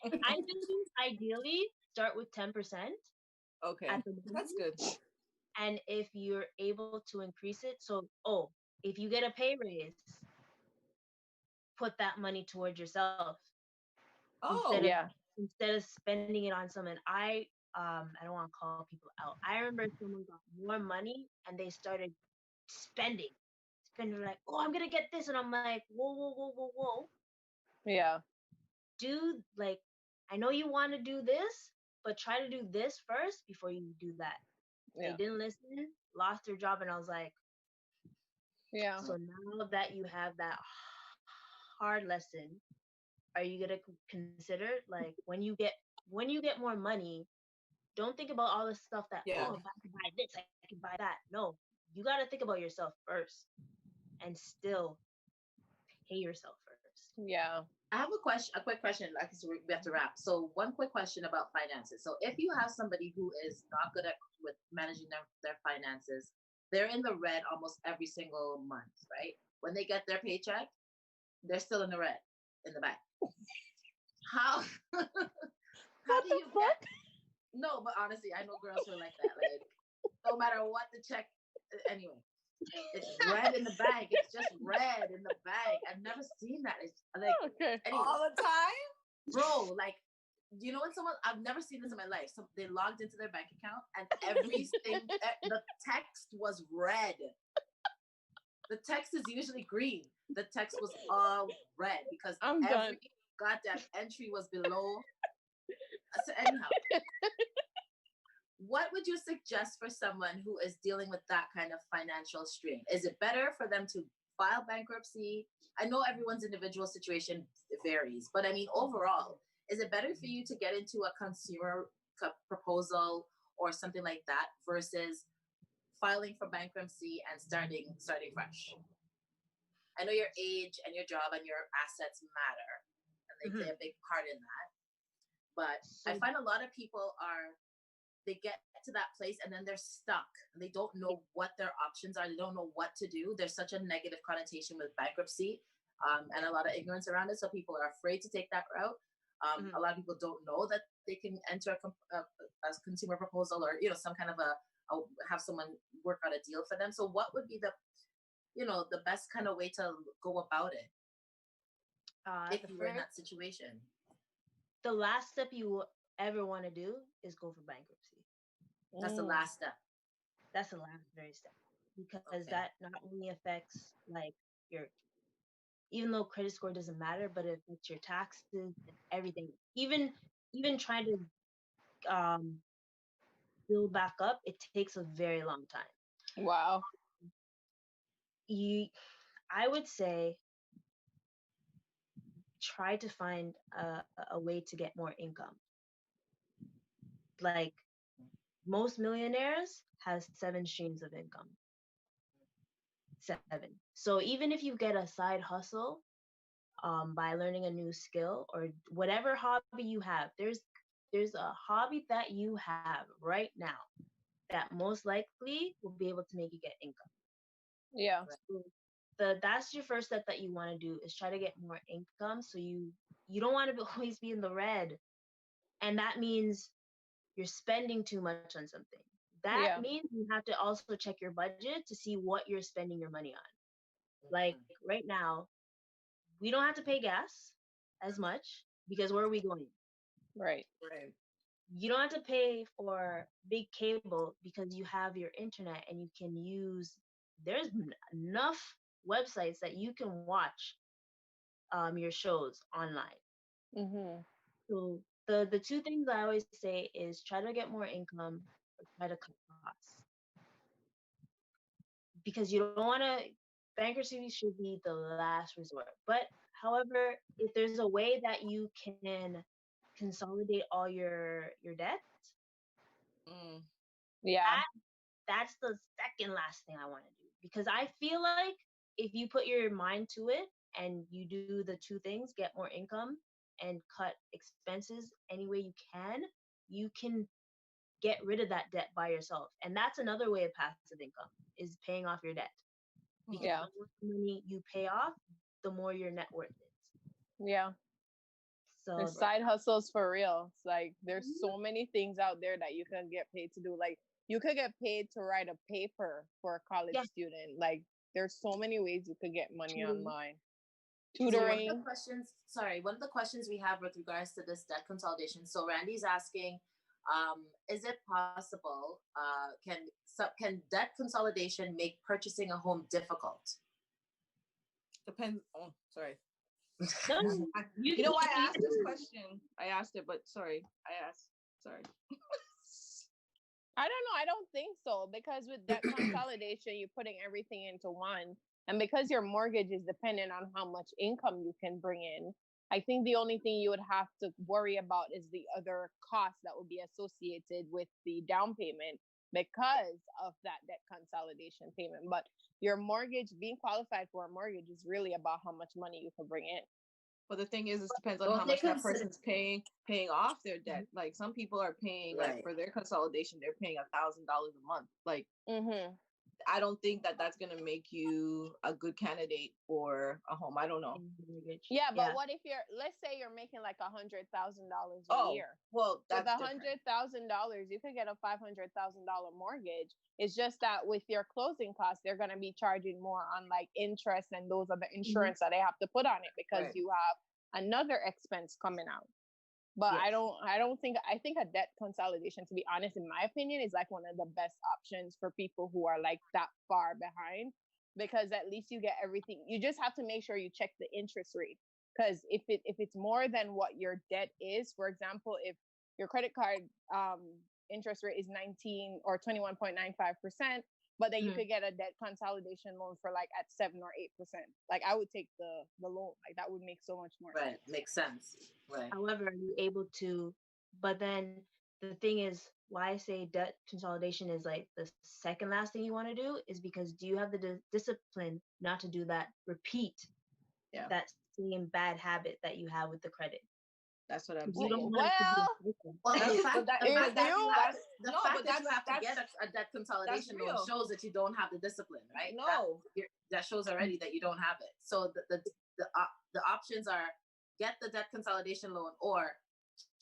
I think ideally start with 10%. Okay. That's good. And if you're able to increase it, so if you get a pay raise, put that money towards yourself. Instead of spending it on someone. I don't want to call people out. I remember someone got more money and they started spending like, oh, I'm gonna get this, and I'm like, whoa. Yeah. Dude, like, I know you want to do this, but try to do this first before you do that. They didn't listen, lost their job, and I was like, yeah. So now that you have that hard lesson, are you gonna consider, like, when you get more money, don't think about all the stuff that if I can buy this, I can buy that. No, you got to think about yourself first, and still pay yourself first. Yeah. I have a quick question. Like, we have to wrap. So one quick question about finances. So if you have somebody who is not good with managing their finances, they're in the red almost every single month, right? When they get their paycheck, they're still in the red in the back. How do you get? No, but honestly, I know girls who are like that. Like, no matter what the check, anyway, it's red in the bank. It's just red in the bank. I've never seen that. It's like anyway. All the time, bro. Like, you know, when someone, I've never seen this in my life. So they logged into their bank account and everything, the text was red. The text is usually green. The text was all red because every goddamn entry was below. So anyhow, what would you suggest for someone who is dealing with that kind of financial strain? Is it better for them to file bankruptcy? I know everyone's individual situation varies, but I mean, overall, is it better for you to get into a consumer proposal or something like that versus filing for bankruptcy and starting fresh? I know your age and your job and your assets matter, and they play a big part in that. But I find a lot of people they get to that place and then they're stuck. They don't know what their options are. They don't know what to do. There's such a negative connotation with bankruptcy and a lot of ignorance around it. So people are afraid to take that route. A lot of people don't know that they can enter a consumer proposal or, some kind of have someone work out a deal for them. So what would be the best kind of way to go about it if you were in that situation? The last step you ever want to do is go for bankruptcy. That's the last step. That's the last very step, because that not only affects like even though credit score doesn't matter, but it affects your taxes and everything. Even trying to build back up, it takes a very long time. Wow. I would say try to find a way to get more income. Like most millionaires has 7 streams of income. 7. So even if you get a side hustle by learning a new skill or whatever hobby you have, there's a hobby that you have right now that most likely will be able to make you get income. Yeah. So that's your first step that you want to do is try to get more income. So you don't want to always be in the red, and that means you're spending too much on something. That means you have to also check your budget to see what you're spending your money on. Like right now, we don't have to pay gas as much because where are we going? Right. You don't have to pay for big cable because you have your internet and you can use, there's enough websites that you can watch your shows online. Mm-hmm. So the 2 things I always say is try to get more income or try to cut costs. Because you don't want to, bankruptcy should be the last resort. But however, if there's a way that you can consolidate all your debts, that's the second last thing I want to do. Because I feel like if you put your mind to it and you do the 2 things, get more income and cut expenses any way you can get rid of that debt by yourself. And that's another way of passive income is paying off your debt. Because the more money you pay off, the more your net worth is. Yeah. So there's side hustles for real. It's like there's so many things out there that you can get paid to do. Like you could get paid to write a paper for a college student. Like there's so many ways you could get money online. Tutoring. So one of the questions we have with regards to this debt consolidation. So Randy's asking, is it possible? Can debt consolidation make purchasing a home difficult? Depends. Oh, sorry. You know why I asked this question? I asked it, but sorry. Sorry. I don't know. I don't think so because with debt consolidation, you're putting everything into one. And because your mortgage is dependent on how much income you can bring in, I think the only thing you would have to worry about is the other costs that would be associated with the down payment because of that debt consolidation payment. But your mortgage, being qualified for a mortgage is really about how much money you can bring in. But the thing is, it depends on how much that person's paying off their debt. Like some people are paying, like for their consolidation, they're paying $1,000 a month. Like, I don't think that that's going to make you a good candidate for a home. I don't know. Yeah, but what if let's say you're making like $100,000 a year. Well, that's with $100,000, you could get a $500,000 mortgage. It's just that with your closing costs, they're going to be charging more on like interest and those are the insurance that they have to put on it because you have another expense coming out. But I think a debt consolidation, to be honest, in my opinion, is like one of the best options for people who are like that far behind, because at least you get everything. You just have to make sure you check the interest rate, because if it's more than what your debt is, for example, if your credit card interest rate is 19 or 21.95%, but then you could get a debt consolidation loan for like at 7 or 8%. Like I would take the loan. Like that would make so much more sense. Makes sense. Right. However, are you able to? But then the thing is, why I say debt consolidation is like the second last thing you want to do is because do you have the discipline not to do that? Repeat that same bad habit that you have with the credit. That's what I'm saying. The fact that you have to get a debt consolidation loan shows that you don't have the discipline, right? No, that shows already that you don't have it. So the options are get the debt consolidation loan or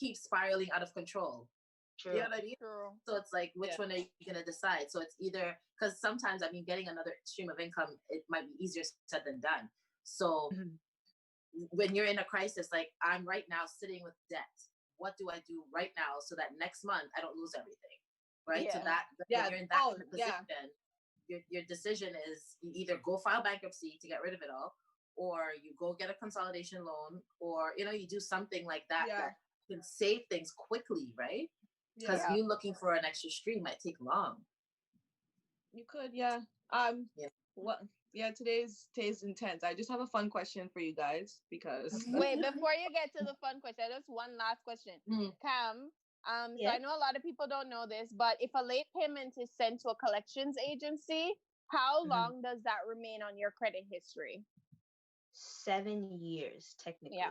keep spiraling out of control. True. You know what I mean? True. So it's like, which one are you going to decide? So it's either, because sometimes, I mean, getting another stream of income, it might be easier said than done. So when you're in a crisis, like I'm right now sitting with debt, what do I do right now so that next month I don't lose everything, right? Yeah. So that when you're in that position, your decision is you either go file bankruptcy to get rid of it all, or you go get a consolidation loan, or you do something like that that can save things quickly, right? Because you looking for an extra stream might take long. You could, yeah. What? Yeah, today's intense. I just have a fun question for you guys because. Wait, before you get to the fun question, just one last question, Cam. So I know a lot of people don't know this, but if a late payment is sent to a collections agency, how long does that remain on your credit history? 7 years, technically.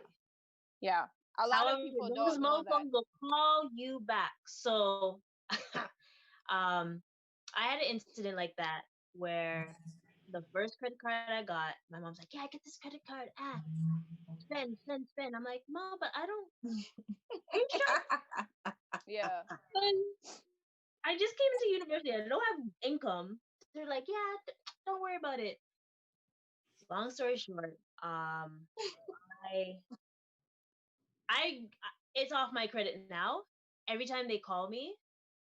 Yeah. A lot of people don't know that. Will call you back. So, I had an incident like that where the first credit card I got, my mom's like, "Yeah, I get this credit card. Spend. I'm like, Mom, but I don't. Are you sure? Yeah. And I just came into university. I don't have income. They're like, yeah, don't worry about it. Long story short, it's off my credit now. Every time they call me,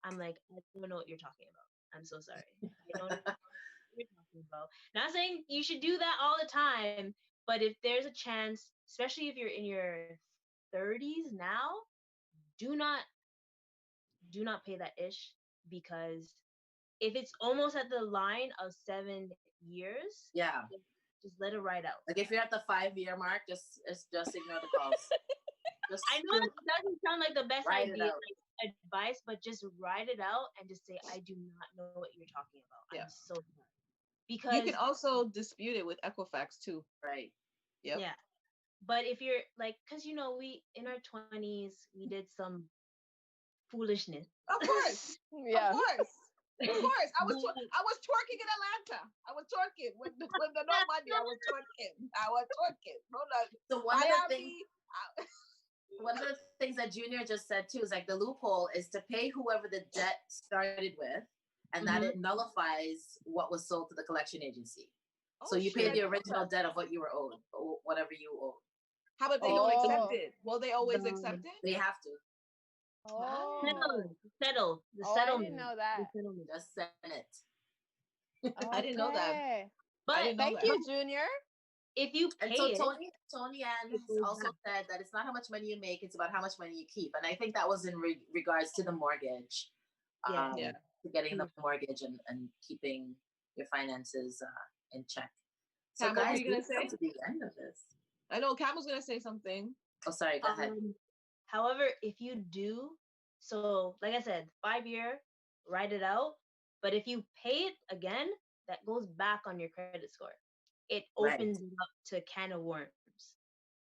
I'm like, I don't know what you're talking about. I'm so sorry. I don't know what you're talking about. Not saying you should do that all the time, but if there's a chance, especially if you're in your 30s now, do not pay that ish, because if it's almost at the line of 7 years, just let it ride out. Like if you're at the 5-year mark, just ignore the calls. I know it doesn't sound like the best idea, like advice, but just write it out and just say, I do not know what you're talking about. I'm so sorry. Because you can also dispute it with Equifax too. Right. Yep. Yeah. But if you're like, because we in our 20s, we did some foolishness. Of course. Yeah. Of course. I was twerking in Atlanta. I was twerking with the no money. I was twerking. So one of the things that Junior just said too is like the loophole is to pay whoever the debt started with, and that it nullifies what was sold to the collection agency. So you pay the original debt of what you were owed, or whatever you owe. How about they don't accept it? Will they always accept it? They have to. Settle. The settlement. I didn't know that. Just send it. I didn't know that. But thank you, Junior. If you pay it. Tony Ann has also said that it's not how much money you make, it's about how much money you keep. And I think that was in regards to the mortgage. To getting the mortgage and keeping your finances in check. So Cam, guys, what were you gonna say? To the end of this. I know Cam was gonna say something. Oh, sorry, go ahead. However, if you do, so like I said, 5-year, write it out. But if you pay it again, that goes back on your credit score. It opens up to a can of worms.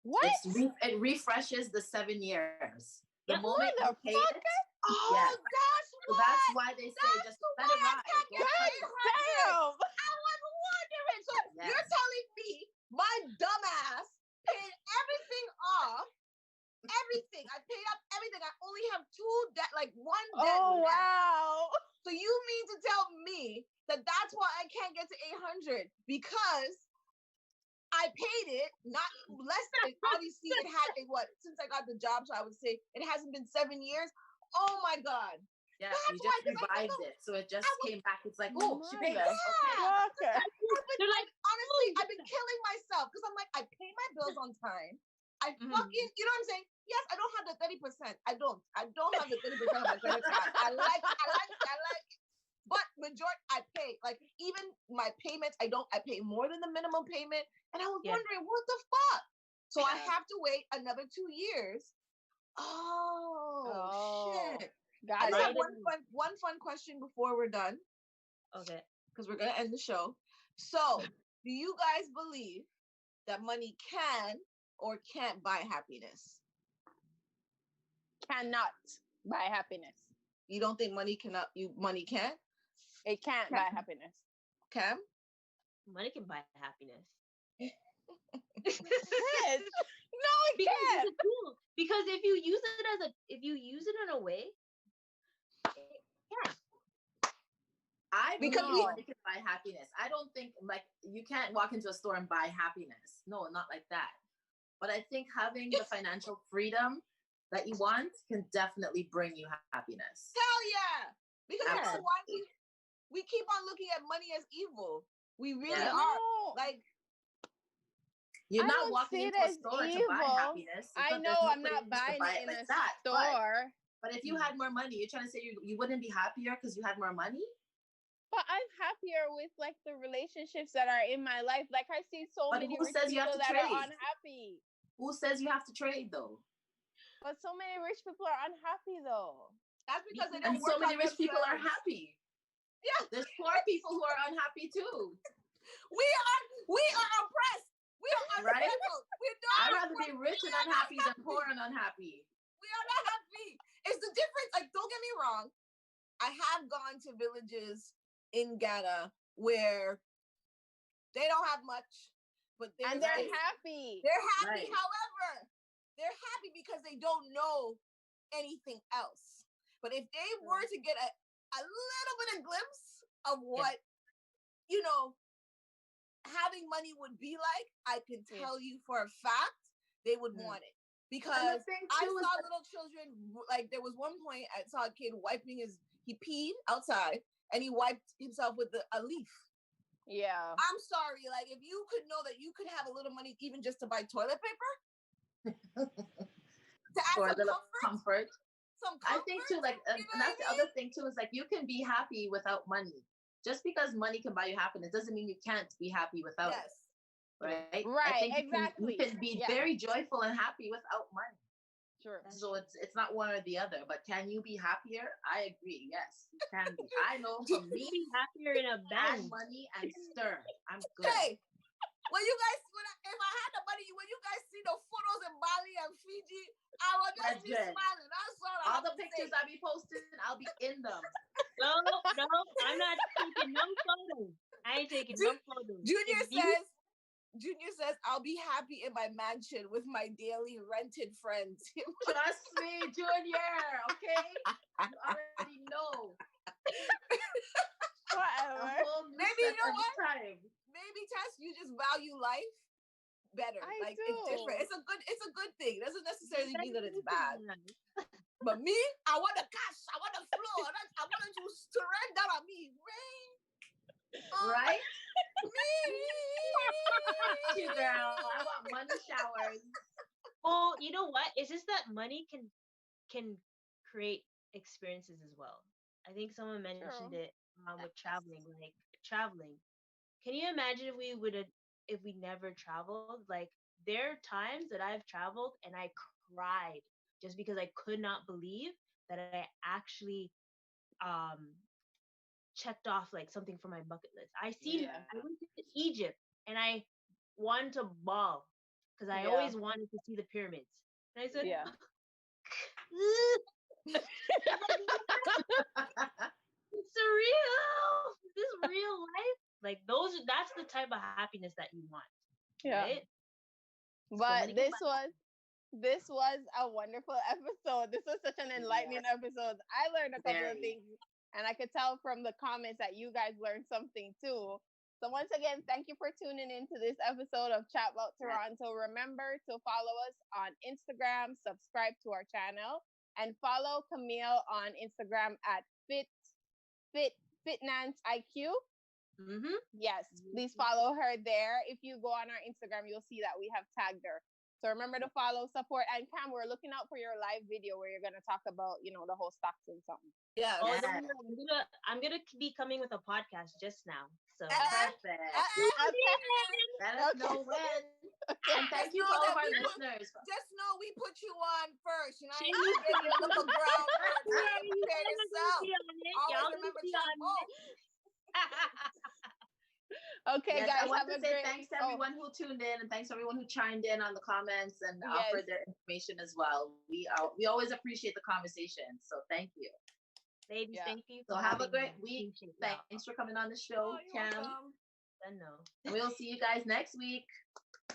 What? It refreshes the 7 years. The Yeah, moment you pay it. Oh, that's why they say just let it ride. I was wondering. So you're telling me my dumbass paid everything off? Everything. I paid up everything. I only have one debt. Oh, wow. So you mean to tell me that that's why I can't get to 800? Because I paid it, not less than, obviously it had been since I got the job, so I would say it hasn't been 7 years. Oh my God. Yeah, you just revived it. So it just came back. It's like, she paid us. Okay. They're like, honestly, I've been killing myself because I'm like, I pay my bills on time. I fucking, you know what I'm saying? Yes, I don't have the 30%. I don't have the 30% of my credit card. I like it. But majority, I pay. Like, even my payments, I pay more than the minimum payment. And I was wondering, what the fuck? So I have to wait another 2 years. Oh. Shit. I just have one fun question before we're done. Okay. Because we're going to end the show. So, do you guys believe that money can or can't buy happiness? Cannot buy happiness. You don't think money cannot? Money can't? It can't buy happiness. Cam? Money can buy happiness. No, it can't. It's a tool. Because if you use it in a way, I believe money can buy happiness. I don't think you can't walk into a store and buy happiness. No, not like that. But I think having the financial freedom that you want can definitely bring you happiness. Hell yeah! Because you know why we keep on looking at money as evil. We really are. Like, you're not walking into a store to buy happiness. I know I'm not buying it in a store, But if you had more money, you're trying to say you wouldn't be happier because you had more money? But I'm happier with like the relationships that are in my life. Like I see so many rich people that are unhappy. Who says you have to trade though? But so many rich people are unhappy though. That's because they don't work. And so many rich people are happy. Yeah. There's poor people who are unhappy too. We are oppressed. We are right. I'd rather be rich and unhappy than poor and unhappy. We are not happy. It's the difference. Like, don't get me wrong. I have gone to villages in Ghana where they don't have much, but they're happy. They're happy. Right. However, they're happy because they don't know anything else. But if they were to get a little bit of glimpse of what, having money would be like, I can tell you for a fact they would want it. Because I saw little children, like there was one point I saw a kid he peed outside and he wiped himself with a leaf. Yeah. I'm sorry, like if you could know that you could have a little money even just to buy toilet paper. To add for some comfort. Some comfort. I think too, like, and that's the other thing too, is like you can be happy without money. Just because money can buy you happiness doesn't mean you can't be happy without it. Right? Right, exactly. You can be very joyful and happy without money. Sure. So it's not one or the other, but can you be happier? I agree. Yes, you can be. I know for me, be happier in a band. Money and stern. I'm good. Hey, if I had the money, when you guys see the photos in Bali and Fiji, I would just be smiling. That's all the pictures I be posting, I'll be in them. No, I'm not taking no photos. I ain't taking no photos. Junior says, I'll be happy in my mansion with my daily rented friends. Trust me, Junior, okay? You already know. Whatever. Maybe you know what? Maybe, Tess, you just value life better. It's different. It's a good thing. It doesn't necessarily mean that it's bad. But me, I want the cash. I want the floor. I want you to rain down on me. Rain. Right? Me. You girl. I want money showers. Well, you know what? It's just that money can create experiences as well. I think someone mentioned it with traveling. Like traveling. Can you imagine if we never traveled? Like there are times that I've traveled and I cried just because I could not believe that I actually checked off like something from my bucket list. I went to Egypt and I wanted to bawl because I always wanted to see the pyramids. And I said, it's surreal. Is this real life? Like that's the type of happiness that you want. Yeah. Right? But this was a wonderful episode. This was such an enlightening episode. I learned a couple of things, and I could tell from the comments that you guys learned something too. So once again, thank you for tuning in to this episode of Chat About Toronto. Remember to follow us on Instagram, subscribe to our channel, and follow Kamille on Instagram at FitnanceIQ. Mm-hmm. Yes, please follow her there. If you go on our Instagram, you'll see that we have tagged her. So remember to follow, support, and Cam, we're looking out for your live video where you're going to talk about, the whole stocks and something. Yeah. I'm gonna be coming with a podcast just now. So perfect. Let us know when. And thank you to all of our listeners. Just know we put you on first. You know, you get a little ground. Prepare yourself. Always remember to Okay, guys. I want to say thanks to everyone who tuned in, and thanks to everyone who chimed in on the comments and offered their information as well. We always appreciate the conversation. So thank you. Ladies, thank you. So have a great week. Thanks for coming on the show, Cam. And we'll see you guys next week.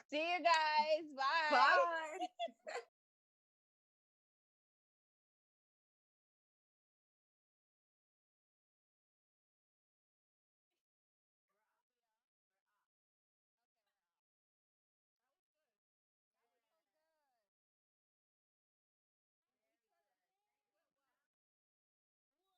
See you guys. Bye. Bye.